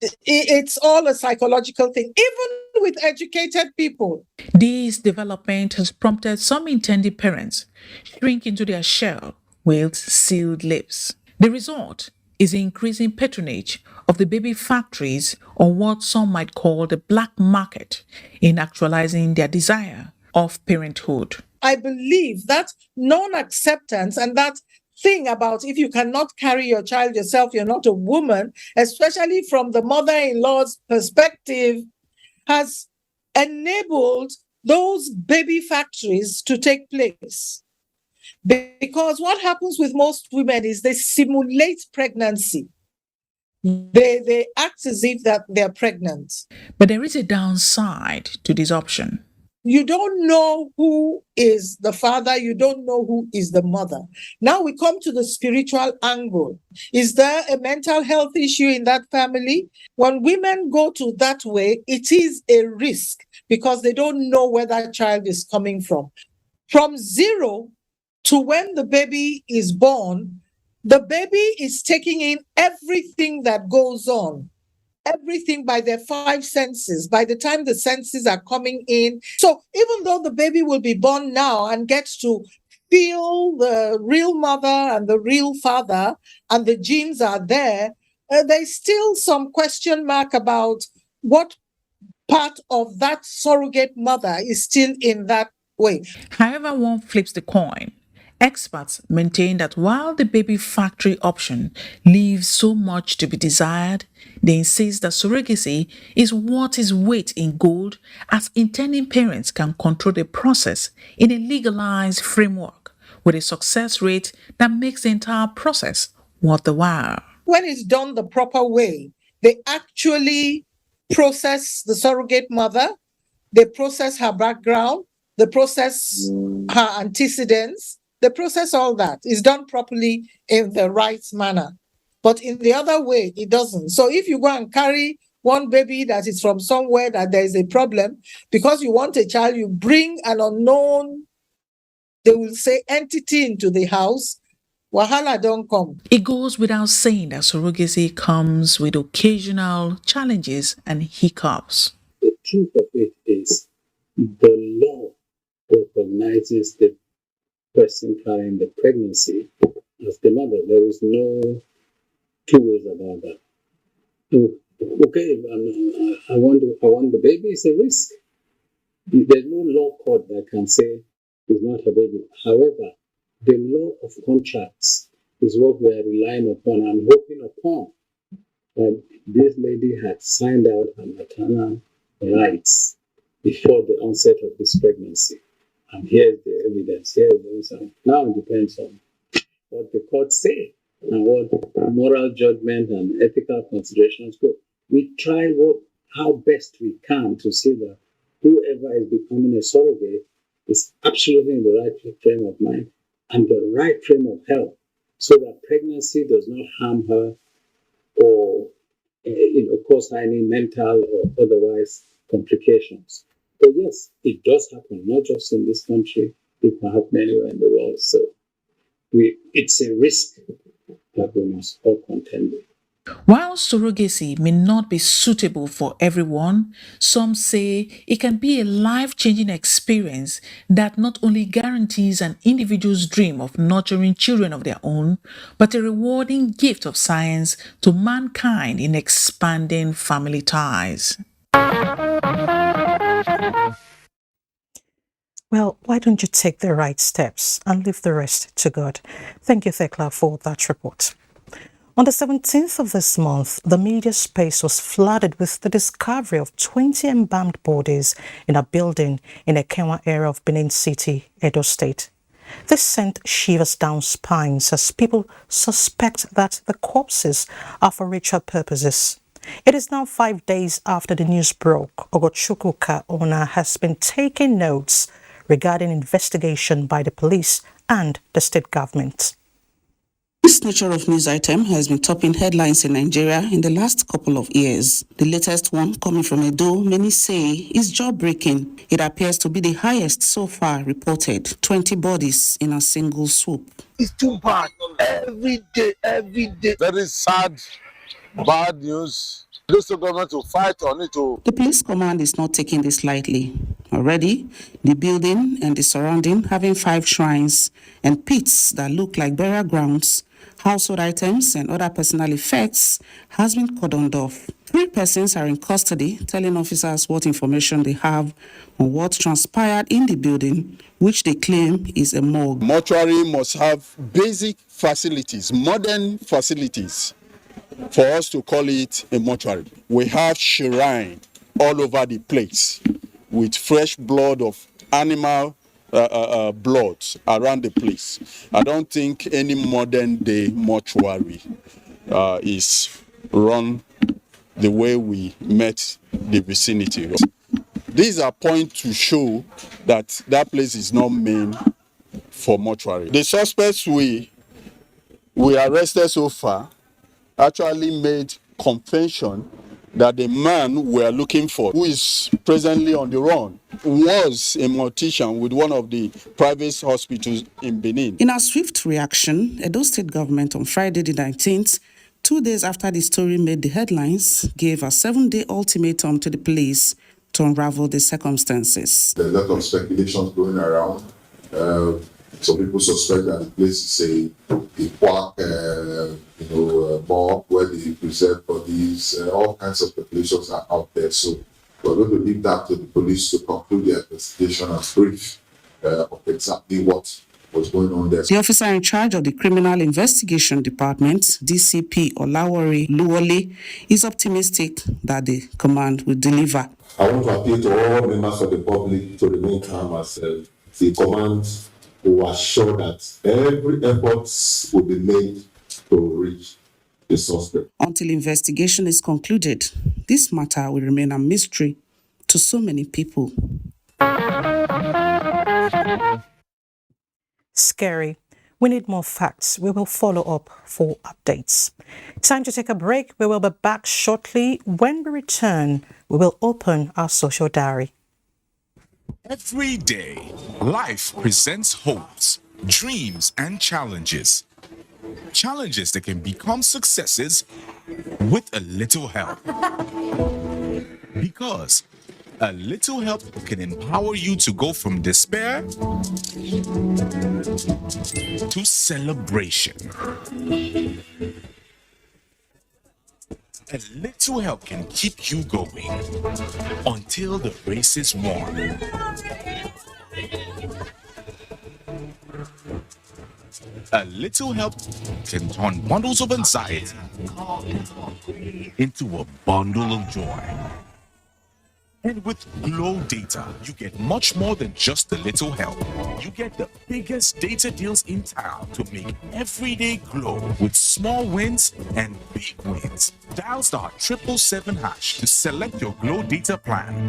It's all a psychological thing, even with educated people. This development has prompted some intended parents shrink into their shell with sealed lips. The result is the increasing patronage of the baby factories, or what some might call the black market, in actualizing their desire of parenthood. I believe that non-acceptance and that thing about if you cannot carry your child yourself, you're not a woman, especially from the mother-in-law's perspective, has enabled those baby factories to take place. Because what happens with most women is they simulate pregnancy. They act as if that they're pregnant. But there is a downside to this option. You don't know who is the father. You don't know who is the mother. Now we come to the spiritual angle. Is there a mental health issue in that family? When women go to that way, it is a risk because they don't know where that child is coming from. From zero to when the baby is born, the baby is taking in everything that goes on. Everything by their five senses, by the time the senses are coming in. So even though the baby will be born now and gets to feel the real mother and the real father and the genes are there, there's still some question mark about what part of that surrogate mother is still in that way. However one flips the coin, experts maintain that while the baby factory option leaves so much to be desired, they insist that surrogacy is worth its weight in gold, as intending parents can control the process in a legalized framework with a success rate that makes the entire process worth the while. When it's done the proper way, they actually process the surrogate mother, they process her background, they process her antecedents, they process all that. It's done properly in the right manner. But in the other way, it doesn't. So if you go and carry one baby that is from somewhere that there is a problem, because you want a child, you bring an unknown, they will say, entity into the house, wahala don't come. It goes without saying that surrogacy comes with occasional challenges and hiccups. The truth of it is the law recognizes the person carrying the pregnancy as the mother. There is no two ways about that. Okay, I want the baby. It's a risk. There's no law court that can say it's not a baby. However, the law of contracts is what we are relying upon and hoping upon. That this lady had signed out her maternal rights before the onset of this pregnancy. And here's the evidence. Here's the answer. Now it depends on what the courts say and what moral judgment and ethical considerations go. We try how best we can to see that whoever is becoming a surrogate is absolutely in the right frame of mind and the right frame of health, so that pregnancy does not harm her or cause her any mental or otherwise complications. So yes, it does happen, not just in this country, it can happen anywhere in the world. So it's a risk that we must all contend with. While surrogacy may not be suitable for everyone, some say it can be a life-changing experience that not only guarantees an individual's dream of nurturing children of their own, but a rewarding gift of science to mankind in expanding family ties. Well, why don't you take the right steps and leave the rest to God? Thank you, Thekla, for that report. On the 17th of this month, the media space was flooded with the discovery of 20 embalmed bodies in a building in the Kenwa area of Benin City, Edo State. This sent shivers down spines as people suspect that the corpses are for ritual purposes. It is now 5 days after the news broke. Ogochukwuka owner has been taking notes regarding investigation by the police and the state government. This nature of news item has been topping headlines in Nigeria in the last couple of years. The latest one, coming from Edo, many say is jaw-breaking. It appears to be the highest so far reported, 20 bodies in a single swoop. It's too bad. Every day. Very sad, bad news. This government to fight on it. The police command is not taking this lightly. Already, the building and the surrounding having 5 shrines and pits that look like burial grounds, household items and other personal effects has been cordoned off. 3 persons are in custody, telling officers what information they have on what transpired in the building, which they claim is a morgue. Mortuary must have basic facilities, modern facilities, for us to call it a mortuary. We have shrine all over the place with fresh blood of animal blood around the place. I don't think any modern day mortuary is run the way we met the vicinity. These are points to show that that place is not meant for mortuary. The suspects we arrested so far actually made confession that the man we are looking for, who is presently on the run, was a mortician with one of the private hospitals in Benin. In a swift reaction, Edo State government on Friday the 19th, 2 days after the story made the headlines, gave a 7-day ultimatum to the police to unravel the circumstances. There are a lot of speculations going around. Some people suspect that the place is a park, morgue where they preserve bodies. All kinds of speculations are out there. So we're going to leave that to the police to conclude their investigation and brief of exactly what was going on there. The officer in charge of the Criminal Investigation Department, DCP Olawore Luwole, is optimistic that the command will deliver. I want to appeal to all members of the public to remain calm as the command will assure that every effort will be made to reach the suspect. Until investigation is concluded, this matter will remain a mystery to so many people. Scary. We need more facts. We will follow up for updates. Time to take a break. We will be back shortly. When we return, we will open our social diary. Every day, life presents hopes, dreams, and challenges. Challenges that can become successes with a little help. Because A little help can empower you to go from despair to celebration. A little help can keep you going until the race is won. A little help can turn bundles of anxiety into a bundle of joy. And with Glow Data, you get much more than just a little help. You get the biggest data deals in town to make every day glow with small wins and big wins. Dial *777# to select your Glow Data plan.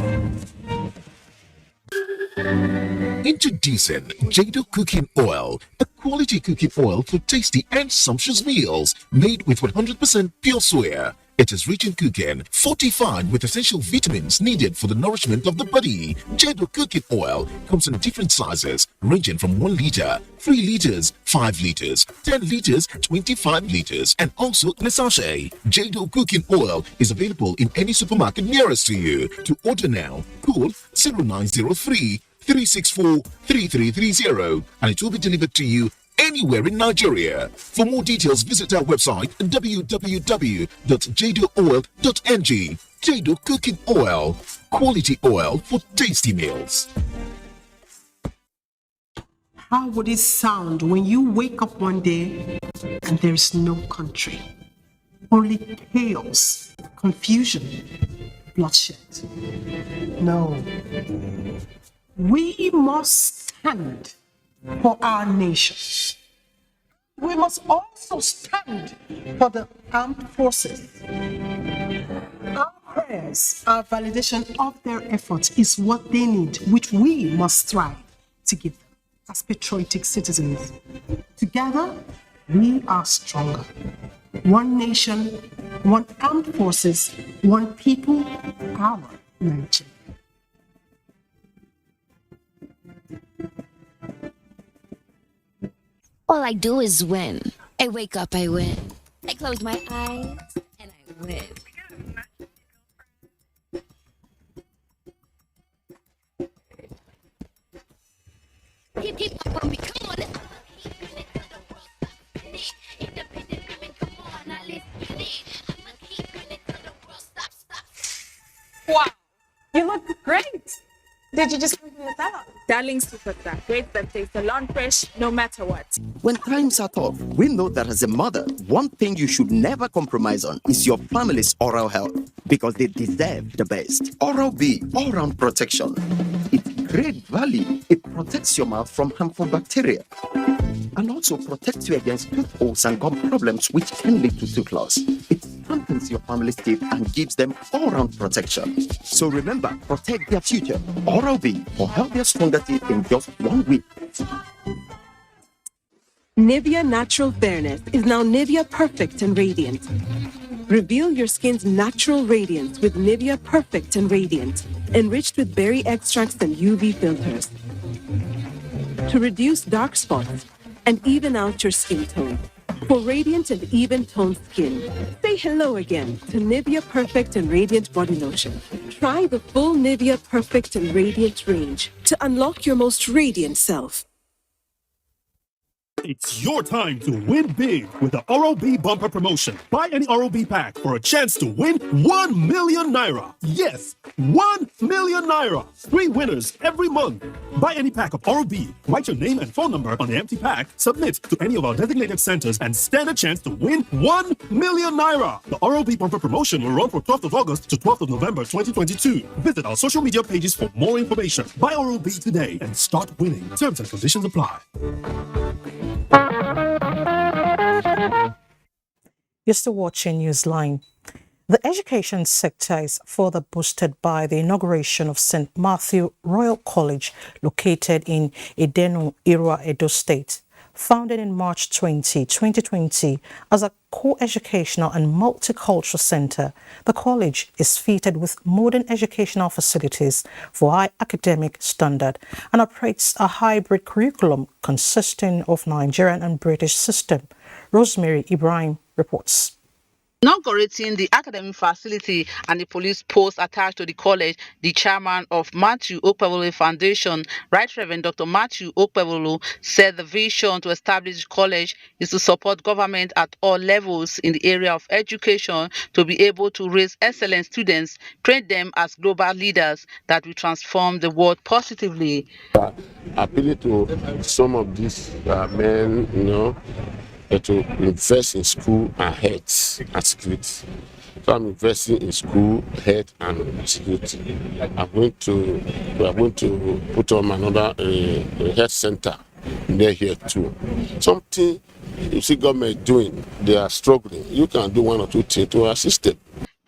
Introducing Jado Cooking Oil, a quality cooking oil for tasty and sumptuous meals made with 100% pure soya. It is rich in cooking, fortified with essential vitamins needed for the nourishment of the body. Jado Cooking Oil comes in different sizes, ranging from 1 liter, 3 liters, 5 liters, 10 liters, 25 liters, and also in a sachet. Jado Cooking Oil is available in any supermarket nearest to you. To order now, call 0903 364 3330 and it will be delivered to you anywhere in Nigeria. For more details, visit our website www.jadooil.ng. Jado Cooking Oil, quality oil for tasty meals. How would it sound when you wake up one day and there is no country? Only chaos, confusion, bloodshed. No. We must stand for our nation. We must also stand for the armed forces. Our prayers, our validation of their efforts is what they need, which we must strive to give them as patriotic citizens. Together, we are stronger. One nation, one armed forces, one people, our Nigeria. All I do is win. I wake up, I win. I close my eyes, and I win. Keep up on me, come on. Wow, you look great. Did you just bring this out? Darling Superstar, great that takes a long fresh no matter what. When times are tough, we know that as a mother, one thing you should never compromise on is your family's oral health because they deserve the best. Oral-B, all-round protection. It's great value. It protects your mouth from harmful bacteria and also protects you against tooth holes and gum problems which can lead to tooth loss. It strengthens your family's teeth and gives them all-round protection. So remember, protect their future. Oral-B for healthier, stronger teeth in just 1 week. Nivea Natural Fairness is now Nivea Perfect and Radiant. Reveal your skin's natural radiance with Nivea Perfect and Radiant, enriched with berry extracts and UV filters to reduce dark spots and even out your skin tone. For radiant and even-toned skin, say hello again to Nivea Perfect and Radiant Body Lotion. Try the full Nivea Perfect and Radiant range to unlock your most radiant self. It's your time to win big with the Oral-B bumper promotion. Buy any Oral-B pack for a chance to win 1 million naira. Yes, 1 million naira. 3 winners every month. Buy any pack of Oral-B, write your name and phone number on the empty pack, submit to any of our designated centers, and stand a chance to win 1 million naira. The Oral-B bumper promotion will run from 12th of August to 12th of November 2022. Visit our social media pages for more information. Buy Oral-B today and start winning. Terms and conditions apply. You're still watching Newsline. The education sector is further boosted by the inauguration of St. Matthew Royal College, located in Edenu, Irua, Edo State. Founded in March 2020 as a co-educational and multicultural center, the college is fitted with modern educational facilities for high academic standard and operates a hybrid curriculum consisting of Nigerian and British system. Rosemary Ibrahim reports. Inaugurating the academic facility and the police post attached to the college, the chairman of Matthew Okpebolo Foundation, Right Reverend Dr. Matthew Okpebolo, said the vision to establish the college is to support government at all levels in the area of education to be able to raise excellent students, train them as global leaders that will transform the world positively. Appealing to some of these men, to invest in school and health and security. So I'm investing in school, health and security. We are going to put on another health center near here too. Something you see government doing, they are struggling. You can do one or two things to assist them.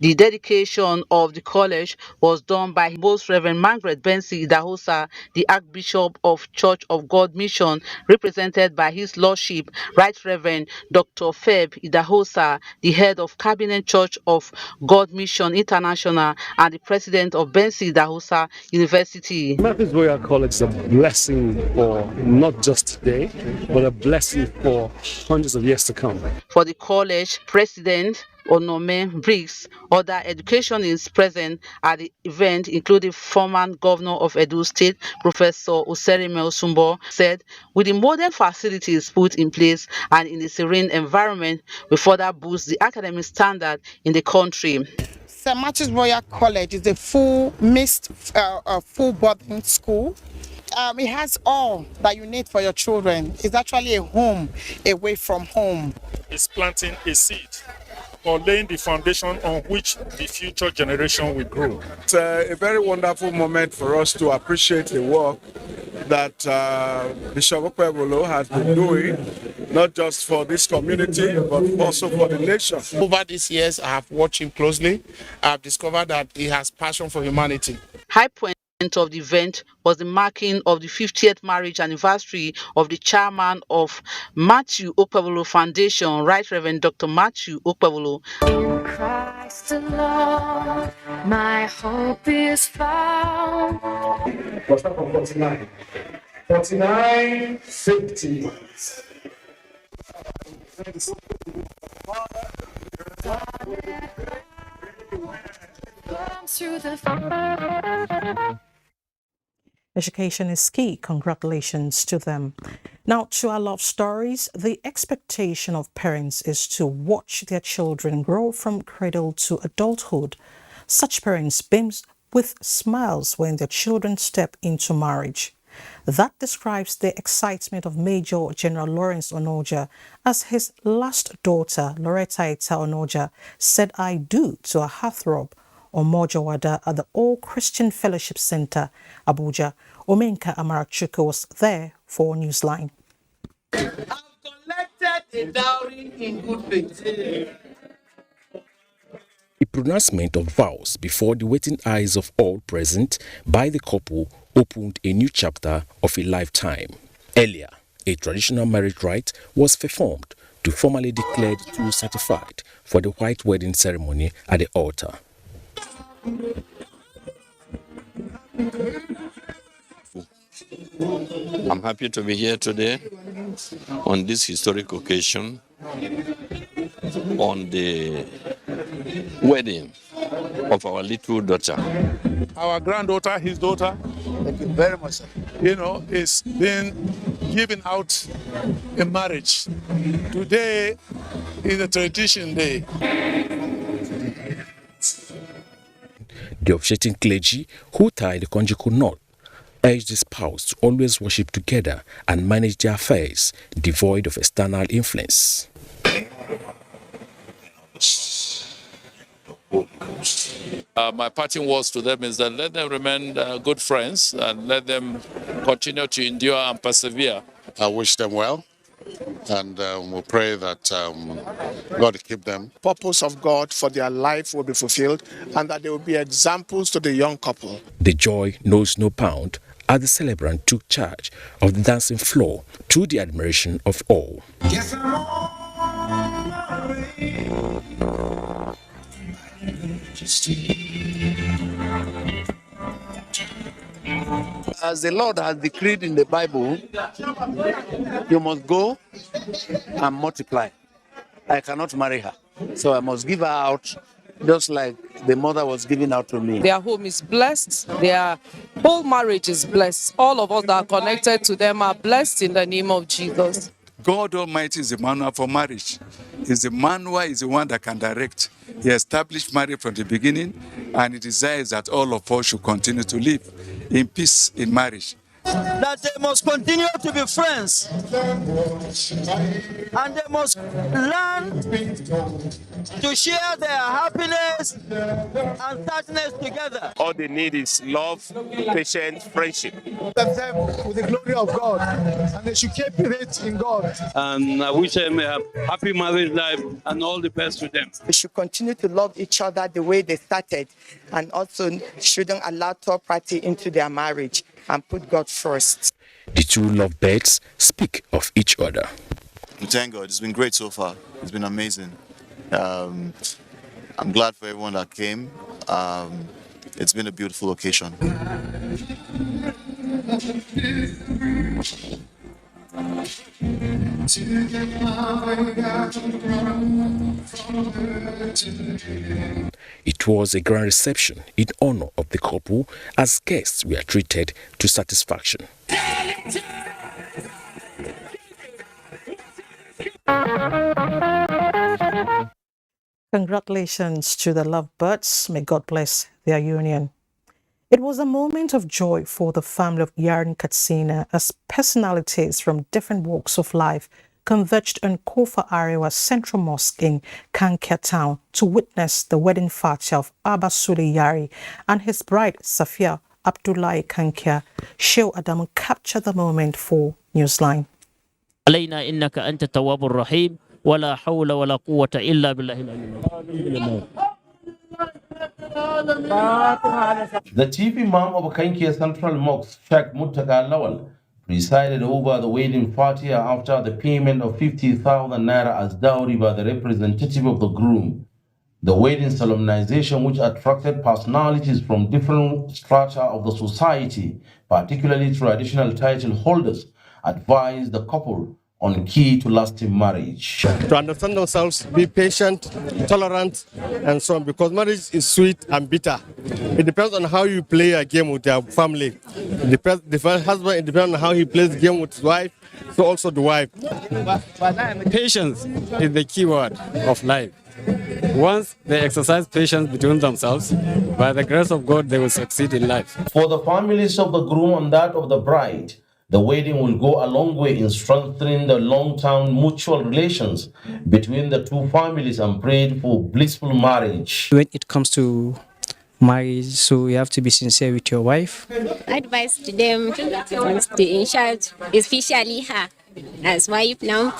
The dedication of the college was done by Most Reverend Margaret Bensi Idahosa, the Archbishop of Church of God Mission, represented by His Lordship, Right Reverend Dr. Feb Idahosa, the head of Cabinet Church of God Mission International, and the president of Bensi Idahosa University. Methodist Royal College is a blessing for not just today, but a blessing for hundreds of years to come. For the college president, Onome Briggs, other educationists present at the event, including former governor of Edo State, Professor Oserime Osumbo, said, with the modern facilities put in place and in a serene environment, we further boost the academic standard in the country. St. Martin's Royal College is a full boarding school. It has all that you need for your children. It's actually a home away from home. It's planting a seed or laying the foundation on which the future generation will grow. It's a very wonderful moment for us to appreciate the work that Bishop Okpebolo has been doing, not just for this community, but also for the nation. Over these years, I have watched him closely. I have discovered that he has passion for humanity. High point of the event was the marking of the 50th marriage anniversary of the chairman of Matthew Okpebolo Foundation, Right Reverend Dr. Matthew Okpebolo. In Christ alone, my hope is found. 49, 49, 50. Education is key. Congratulations to them. Now, to our love stories, the expectation of parents is to watch their children grow from cradle to adulthood. Such parents beam with smiles when their children step into marriage. That describes the excitement of Major General Lawrence Onoja as his last daughter, Loretta Ita Onoja, said "I do" to a heartthrob Omojawada at the All Christian Fellowship Center, Abuja. Omenka Amarachuku was there for Newsline. I've collected a dowry in good faith. A pronouncement of vows before the waiting eyes of all present by the couple opened a new chapter of a lifetime. Earlier, a traditional marriage rite was performed to formally declare the two certified for the white wedding ceremony at the altar. I'm happy to be here today on this historic occasion on the wedding of our little daughter. Our granddaughter, his daughter, thank you very much, sir. Is being given out in marriage. Today is a tradition day. The officiating clergy who tie the conjugal knot urged the spouse to always worship together and manage their affairs devoid of external influence. My parting words to them is that let them remain good friends and let them continue to endure and persevere. I wish them well, and we'll pray that God will keep them. Purpose of God for their life will be fulfilled, and that they will be examples to the young couple. The joy knows no bound as the celebrant took charge of the dancing floor to the admiration of all. Yes, I'm on my way. As the Lord has decreed in the Bible, you must go and multiply. I cannot marry her. So I must give her out just like the mother was giving out to me. Their home is blessed. Their whole marriage is blessed. All of us that are connected to them are blessed in the name of Jesus. God Almighty is the manual for marriage. Is the manual, is the one that can direct. He established marriage from the beginning, and he desires that all of us should continue to live in peace in marriage. That they must continue to be friends, and they must learn to share their happiness and sadness together. All they need is love, patience, friendship. Them with the glory of God, and they should keep it in God. And I wish them a happy marriage life and all the best to them. We should continue to love each other the way they started, and also shouldn't allow third party into their marriage and put God first. The two lovebirds speak of each other. Thank God, it's been great so far. It's been amazing. I'm glad for everyone that came. It's been a beautiful occasion. It was a grand reception in honor of the couple as guests were treated to satisfaction. Congratulations to the lovebirds. May God bless their union. It was a moment of joy for the family of Yarin Katsina as personalities from different walks of life converged on Kofa Arewa Central Mosque in Kankia Town to witness the wedding fatia of Abba Sule Yari and his bride Safia Abdullahi Kankia. Sheikh Adam captured the moment for Newsline. علينا إنك أنت التواب الرحيم ولا حول ولا قوة إلا بالله العلي. The chief imam of Kankia Central Mosque, Sheikh Muttaka Lawal, presided over the wedding fatia after the payment of 50,000 naira as dowry by the representative of the groom. The wedding solemnization, which attracted personalities from different strata of the society, particularly traditional title holders, advised the couple on key to lasting marriage. To understand themselves, be patient, tolerant, and so on, because marriage is sweet and bitter. It depends on how you play a game with your family. The husband, it depends on how he plays the game with his wife, so also the wife. Patience is the key word of life. Once they exercise patience between themselves, by the grace of God, they will succeed in life. For the families of the groom and that of the bride, the wedding will go a long way in strengthening the long-term mutual relations between the two families and prayed for blissful marriage. When it comes to marriage, so you have to be sincere with your wife. Advice to them is to ensure, especially her as wife now,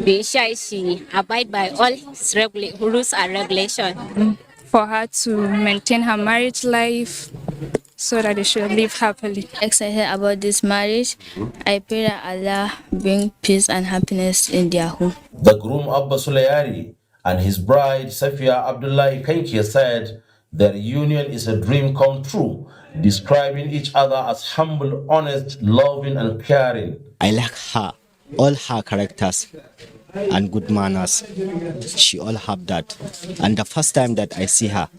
be ensure she abide by all rules and regulations. For her to maintain her marriage life, so that they should live happily. Excited about this marriage. I pray that Allah bring peace and happiness in their home. The groom Abba Sulayari and his bride Safia Abdullahi Kankia said their union is a dream come true, describing each other as humble, honest, loving and caring. I like her, all her characters and good manners. She all have that. And the first time that I see her,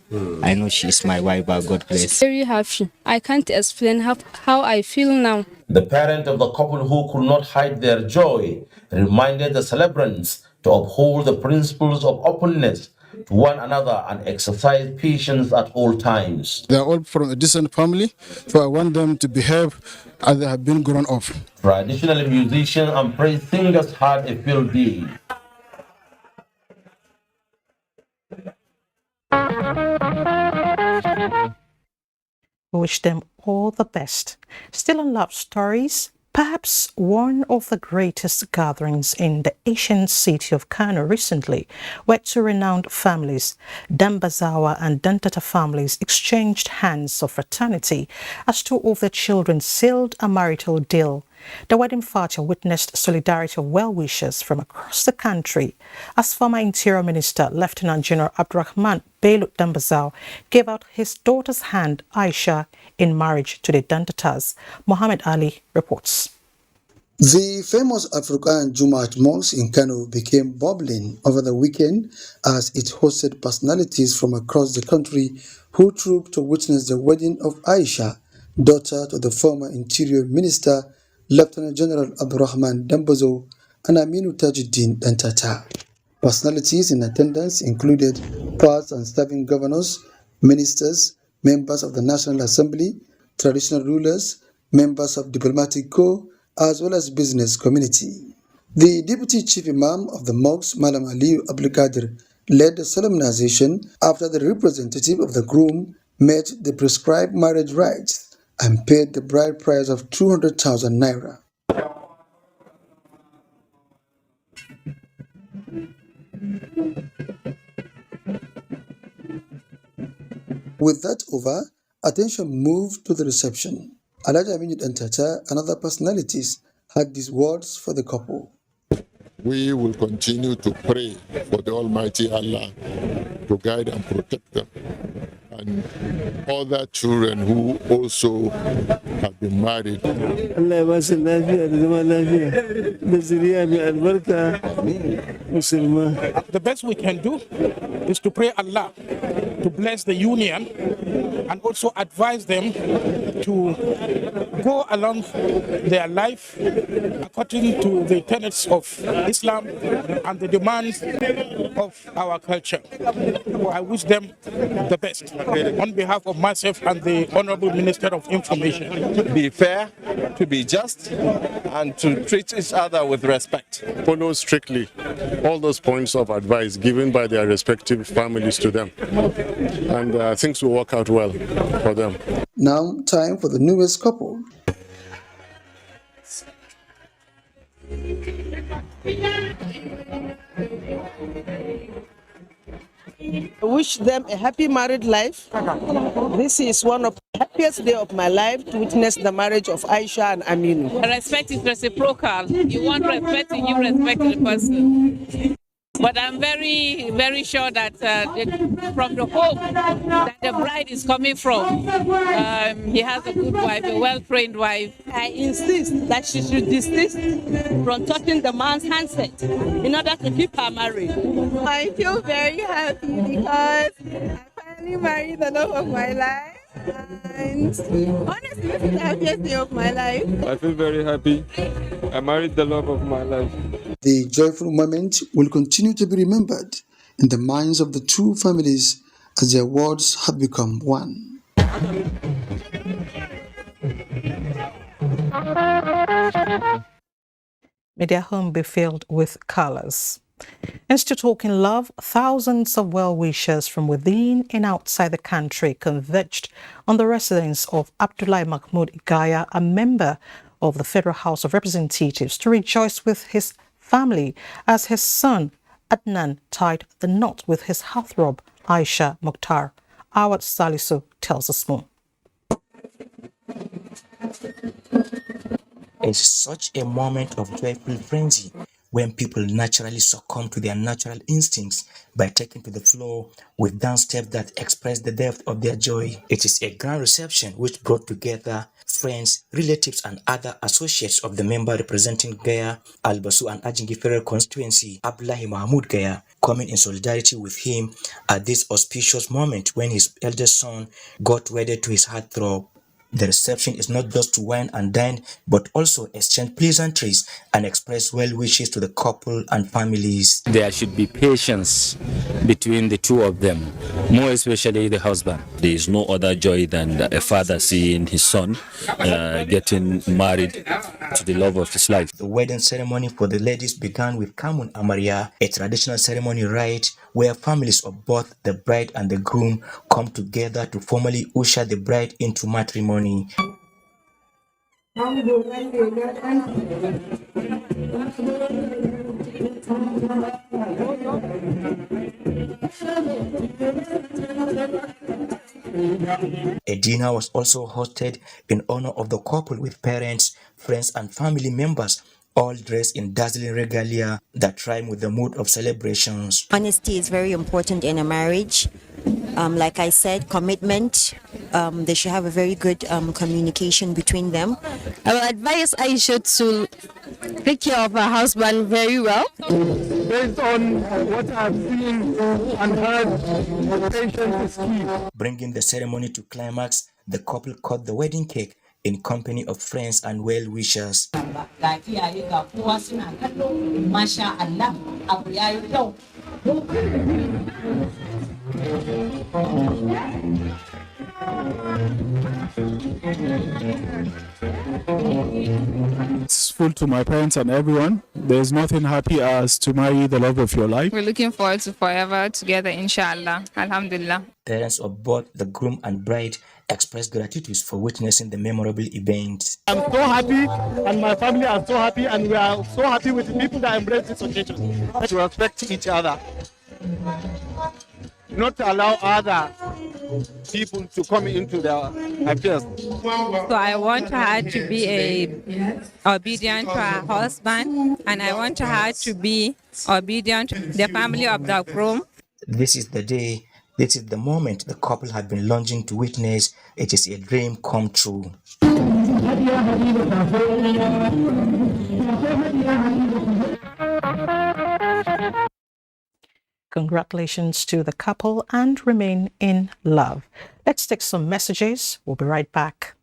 I know she is my wife, by God bless. Very happy. I can't explain how I feel now. The parent of the couple, who could not hide their joy, reminded the celebrants to uphold the principles of openness to one another and exercise patience at all times. They are all from a decent family, so I want them to behave as they have been grown up. Traditional musicians and praise singers had a field day. We wish them all the best. Still on love stories, perhaps one of the greatest gatherings in the ancient city of Kano recently, where two renowned families, Dambazawa and Dantata families, exchanged hands of fraternity as two of their children sealed a marital deal. The wedding fatia witnessed solidarity of well-wishers from across the country as former Interior Minister Lieutenant General Abdurrahman Bello Dambazaw gave out his daughter's hand, Aisha, in marriage to the Dantatas. Mohammed Ali reports. The famous African Jumat Mosque in Kano became bubbling over the weekend as it hosted personalities from across the country who trooped to witness the wedding of Aisha, daughter to the former Interior Minister, Lieutenant General Abdurrahman Dambazo, and Aminu Tajuddin Dantata. Personalities in attendance included past and serving governors, ministers, members of the National Assembly, traditional rulers, members of diplomatic corps, as well as business community. The Deputy Chief Imam of the mosque, Malam Aliyu Abdulkadir, led the solemnization after the representative of the groom met the prescribed marriage rites and paid the bride price of 200,000 naira. With that over, attention moved to the reception. Alhaji Aminu Dantata and other personalities had these words for the couple. We will continue to pray for the Almighty Allah to guide and protect them and other children who also have been married. The best we can do is to pray Allah to bless the union and also advise them to go along their life according to the tenets of Islam and the demands of our culture. I wish them the best on behalf of myself and the Honorable Minister of Information. To be fair, to be just, and to treat each other with respect. Follow strictly all those points of advice given by their respective families to them. And things will work out well for them. Now, time for the newest couple. I wish them a happy married life. This is one of the happiest days of my life to witness the marriage of Aisha and Aminu. Respect is reciprocal. You want respect and you respect the person. But I'm very, very sure that from the home that the bride is coming from, he has a good wife, a well-trained wife. I insist that she should desist from touching the man's handset in order to keep her married. I feel very happy because I finally married the love of my life. And honestly, this is the happiest day of my life. I feel very happy. I married the love of my life. The joyful moment will continue to be remembered in the minds of the two families as their words have become one. May their home be filled with colors. And still talking love, thousands of well-wishers from within and outside the country converged on the residence of Abdullahi Mahmoud Igaya, a member of the Federal House of Representatives, to rejoice with his family as his son Adnan tied the knot with his heartthrob Aisha Mukhtar. Awad Salisu tells us more. It's such a moment of joyful frenzy when people naturally succumb to their natural instincts by taking to the floor with dance steps that express the depth of their joy. It is a grand reception which brought together friends, relatives, and other associates of the member representing Gaya, Albasu, and Ajingi Federal Constituency, Abdullahi Mahmoud Gaya, coming in solidarity with him at this auspicious moment when his eldest son got wedded to his heartthrob. The reception is not just to wine and dine, but also exchange pleasantries and express well wishes to the couple and families. There should be patience between the two of them, more especially the husband. There is no other joy than a father seeing his son getting married to the love of his life. The wedding ceremony for the ladies began with Kamun Amaria, a traditional ceremony rite where families of both the bride and the groom come together to formally usher the bride into matrimony. A dinner was also hosted in honor of the couple with parents, friends, and family members, all dressed in dazzling regalia that rhyme with the mood of celebrations. Honesty is very important in a marriage. Like I said, commitment. They should have a very good communication between them. I will advise Aisha to take care of her husband very well. Based on what I've seen and heard, the patient is key. Bringing the ceremony to climax, the couple cut the wedding cake in company of friends and well-wishers. It's full to my parents and everyone. There's nothing happy as to marry the love of your life. We're looking forward to forever together, inshallah. Alhamdulillah. Parents of both the groom and bride expressed gratitude for witnessing the memorable event. I'm so happy, and my family are so happy, and we are so happy with the people that embrace this occasion. To respect each other, not to allow other people to come into their affairs. So I want her to be obedient to her husband, and I want her to be obedient to the family of the groom. This is the day, this is the moment the couple had been longing to witness. It is a dream come true. Congratulations to the couple and remain in love. Let's take some messages. We'll be right back.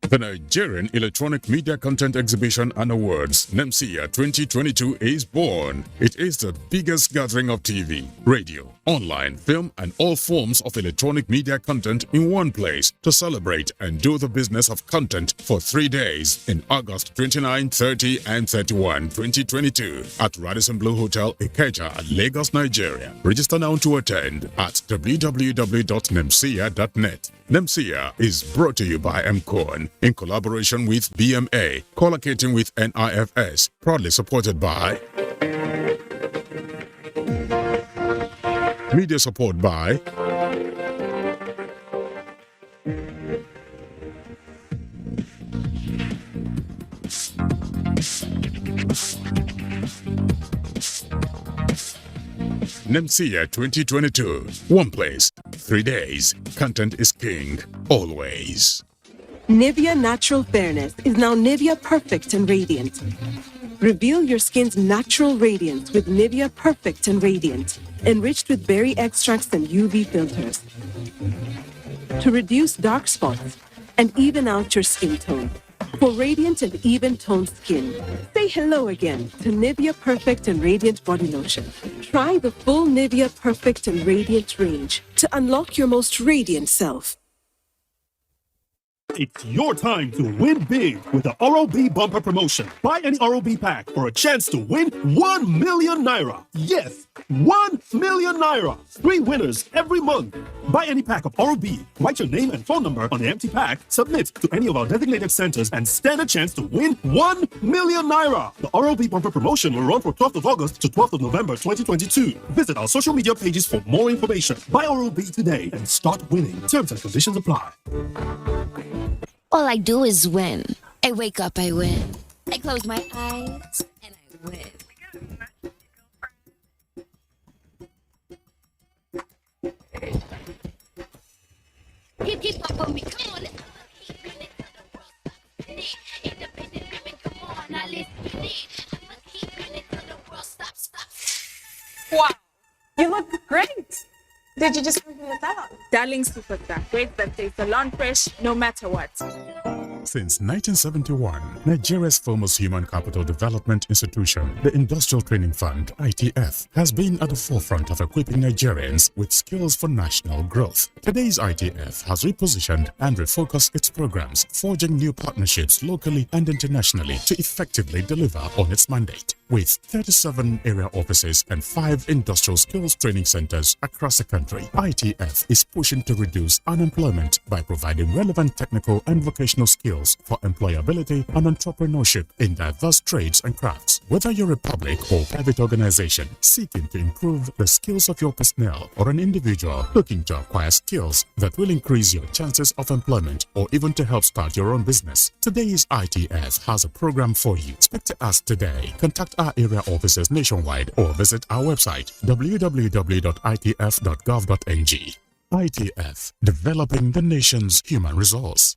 The Nigerian Electronic Media Content Exhibition and Awards, NEMSIA 2022, is born. It is the biggest gathering of TV, radio, online, film, and all forms of electronic media content in one place to celebrate and do the business of content for 3 days in August 29, 30, and 31, 2022 at Radisson Blue Hotel, Ikeja, Lagos, Nigeria. Register now to attend at www.nemsia.net. NEMSIA is brought to you by MCON in collaboration with BMA, collocating with NIFS, proudly supported by media support by NEMSIA 2022. One place, 3 days. Content is king, always. Nivea Natural Fairness is now Nivea Perfect and Radiant. Reveal your skin's natural radiance with Nivea Perfect and Radiant, enriched with berry extracts and UV filters to reduce dark spots and even out your skin tone. For radiant and even-toned skin, say hello again to Nivea Perfect and Radiant Body Lotion. Try the full Nivea Perfect and Radiant range to unlock your most radiant self. It's your time to win big with the Oral-B bumper promotion. Buy any Oral-B pack for a chance to win 1 million naira. Yes, 1 million naira. 3 winners every month. Buy any pack of Oral-B, write your name and phone number on the empty pack, submit to any of our designated centers, and stand a chance to win 1 million naira. The Oral-B bumper promotion will run from 12th of August to 12th of November 2022. Visit our social media pages for more information. Buy Oral-B today and start winning. Terms and conditions apply. All I do is win. I wake up, I win. I close my eyes, and I win. Keep up on me, come on. Independent women, come on, now let's get it. I'ma keep it till the world stops. Wow, you look great. Did you just figure this out? Darling Superstar, great birthday, salon fresh, no matter what. Since 1971, Nigeria's foremost human capital development institution, the Industrial Training Fund, ITF, has been at the forefront of equipping Nigerians with skills for national growth. Today's ITF has repositioned and refocused its programs, forging new partnerships locally and internationally to effectively deliver on its mandate. With 37 area offices and 5 industrial skills training centers across the country, ITF is pushing to reduce unemployment by providing relevant technical and vocational skills for employability and entrepreneurship in diverse trades and crafts. Whether you're a public or private organization seeking to improve the skills of your personnel or an individual looking to acquire skills that will increase your chances of employment or even to help start your own business, today's ITF has a program for you. Speak to us today. Contact our area offices nationwide or visit our website www.itf.gov.ng. ITF, developing the nation's human resource.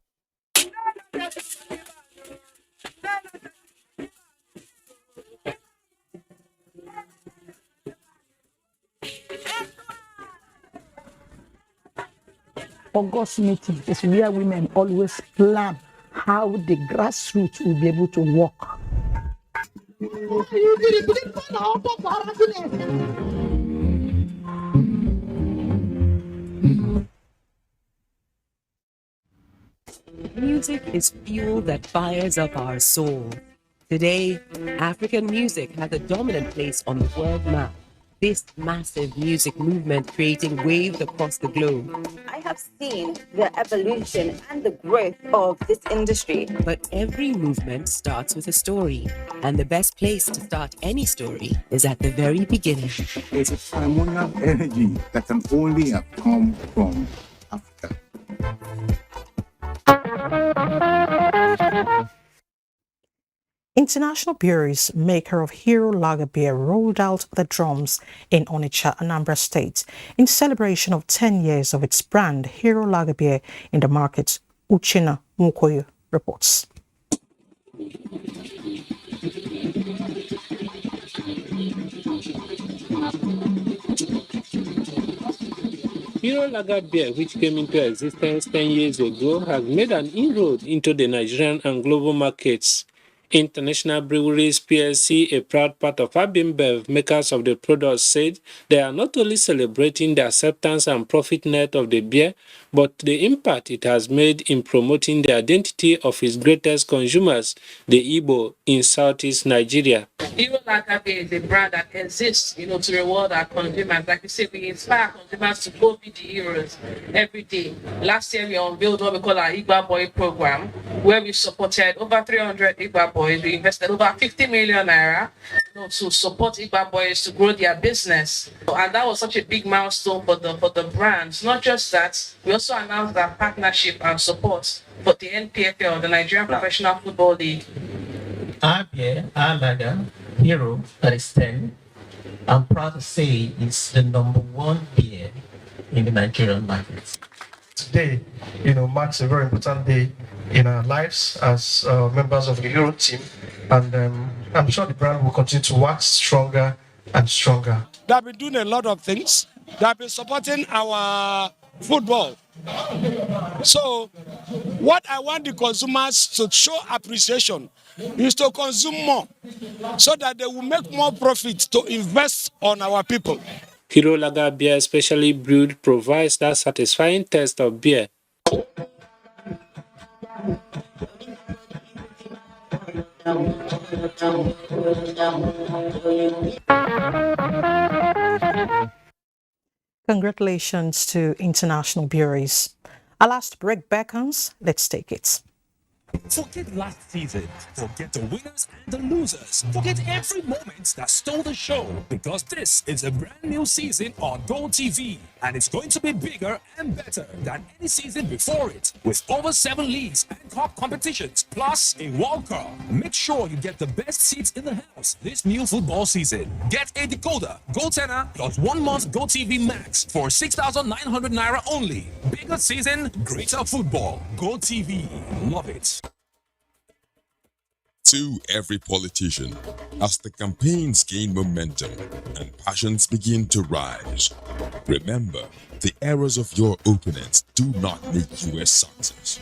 August meeting is where women always plan how the grassroots will be able to work. Music is fuel that fires up our soul. Today, African music has a dominant place on the world map. This massive music movement creating waves across the globe. I have seen the evolution and the growth of this industry. But every movement starts with a story. And the best place to start any story is at the very beginning. It's a hormonal energy that can only have come from Africa. International Breweries, maker of Hero Lager beer, rolled out the drums in Onitsha, Anambra State, in celebration of 10 years of its brand, Hero Lager beer, in the market. Uchina Mukoyo reports. Hero Lager beer, which came into existence 10 years ago, has made an inroad into the Nigerian and global markets. International Breweries PLC, a proud part of Abimbev, makers of the product, said they are not only celebrating the acceptance and profit net of the beer, but the impact it has made in promoting the identity of its greatest consumers, the Igbo in Southeast Nigeria. Hero Lager beer is a brand that exists, to reward our consumers. Like you say, we inspire consumers to go be the heroes every day. Last year, we unveiled what we call our Igba Boy program, where we supported over 300 Igba Boys. We invested over 50 million naira to support Igba Boys to grow their business. And that was such a big milestone for the brands. Not just that, we also announced our partnership and support for the NPFL, the Nigerian Professional Football League. Our beer, our lager, Hero, that is 10, I'm proud to say it's the #1 beer in the Nigerian market. Today, marks a very important day in our lives as members of the Hero team, and I'm sure the brand will continue to wax stronger and stronger. They've been doing a lot of things. They've been supporting our football. So, what I want the consumers to show appreciation is to consume more, so that they will make more profit to invest on our people. Hero Lager beer, specially brewed, provides that satisfying taste of beer. Congratulations to International Breweries. Our last break beckons. Let's take it. Forget last season. Forget the winners and the losers. Forget every moment that stole the show. Because this is a brand new season on GoTV. And it's going to be bigger and better than any season before it. With over 7 leagues and cup competitions, plus a World Cup. Make sure you get the best seats in the house this new football season. Get a decoder, GoTenna, plus 1 month GoTV Max for 6,900 naira only. Bigger season, greater football. GoTV. Love it. To every politician, as the campaigns gain momentum and passions begin to rise, remember, the errors of your opponents do not make you a success.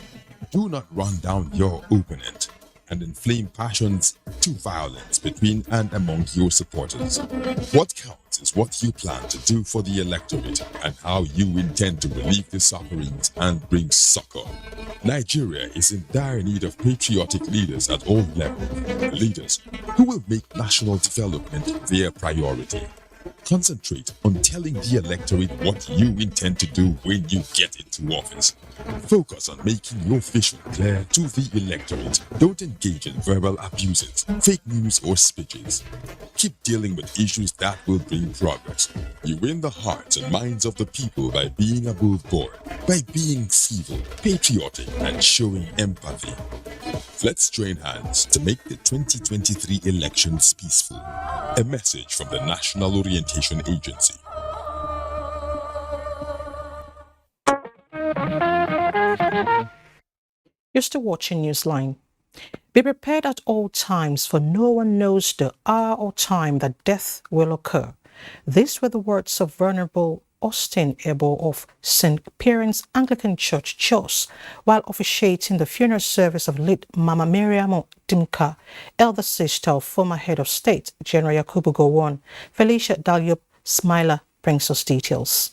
Do not run down your opponent and inflame passions to violence between and among your supporters. What counts is what you plan to do for the electorate and how you intend to relieve the sufferings and bring succor. Nigeria is in dire need of patriotic leaders at all levels, leaders who will make national development their priority. Concentrate on telling the electorate what you intend to do when you get into office. Focus on making your vision clear to the electorate. Don't engage in verbal abuses, fake news or speeches. Keep dealing with issues that will bring progress. You win the hearts and minds of the people by being above board, by being civil, patriotic and showing empathy. Let's join hands to make the 2023 elections peaceful. A message from the National Orientation Agency. You're still watching Newsline. Be prepared at all times, for no one knows the hour or time that death will occur. These were the words of Venerable Austin Ebo of St. Pierin's Anglican Church, Jos, while officiating the funeral service of late Mama Miriam Dimka, elder sister of former head of state, General Yakubu Gowon. Felicia Dalyop Smiler brings us details.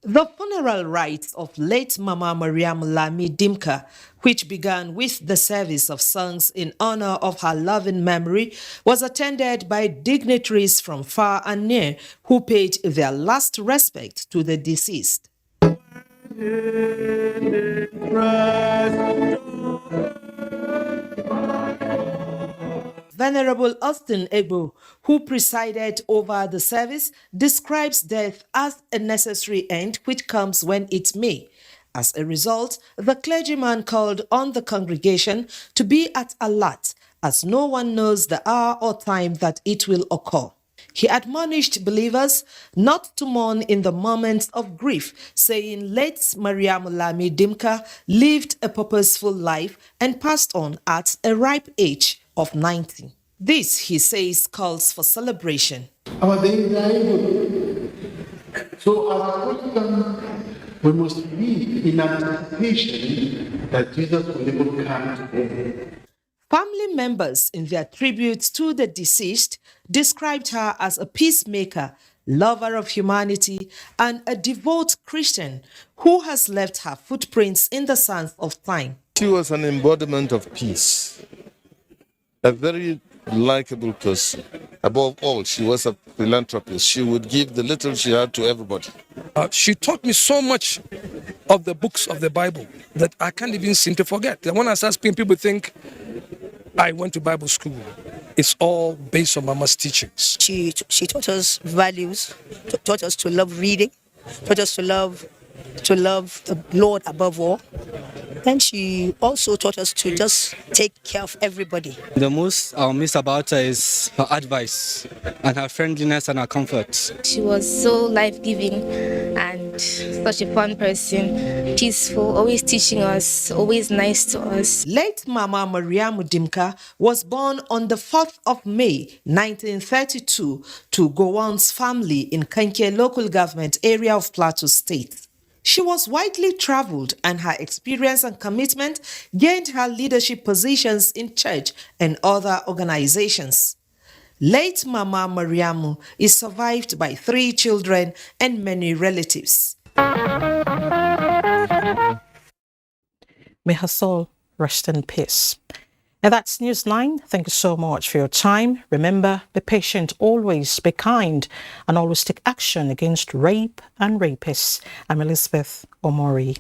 The funeral rites of late Mama Mariam Lami Dimka, which began with the service of songs in honor of her loving memory, was attended by dignitaries from far and near who paid their last respect to the deceased. Venerable Austin Ebo, who presided over the service, describes death as a necessary end which comes when it may. As a result, the clergyman called on the congregation to be at alert, as no one knows the hour or time that it will occur. He admonished believers not to mourn in the moments of grief, saying late Mariam Lami Dimka lived a purposeful life and passed on at a ripe age of 90. This, he says, calls for celebration. Our days are evil. So as Christians, we must live in anticipation that Jesus will even come today. Family members, in their tributes to the deceased, described her as a peacemaker, lover of humanity, and a devout Christian who has left her footprints in the sands of time. She was an embodiment of peace, a very likable person. Above all, she was a philanthropist. She would give the little she had to everybody. She taught me so much of the books of the Bible that I can't even seem to forget. When I start speaking, people think I went to Bible school. It's all based on Mama's teachings. She taught us values, taught us to love reading, taught us to love the Lord above all. And she also taught us to just take care of everybody. The most I'll miss about her is her advice and her friendliness and her comfort. She was so life-giving and such a fun person, peaceful, always teaching us, always nice to us. Late Mama Mariam Dimka was born on the 4th of May, 1932 to Gowon's family in Kanke local government area of Plateau State. She was widely traveled and her experience and commitment gained her leadership positions in church and other organizations. Late Mama Mariamu is survived by 3 children and many relatives. May her soul rest in peace. And that's Newsline. Thank you so much for your time. Remember, be patient, always be kind, and always take action against rape and rapists. I'm Elizabeth Omori.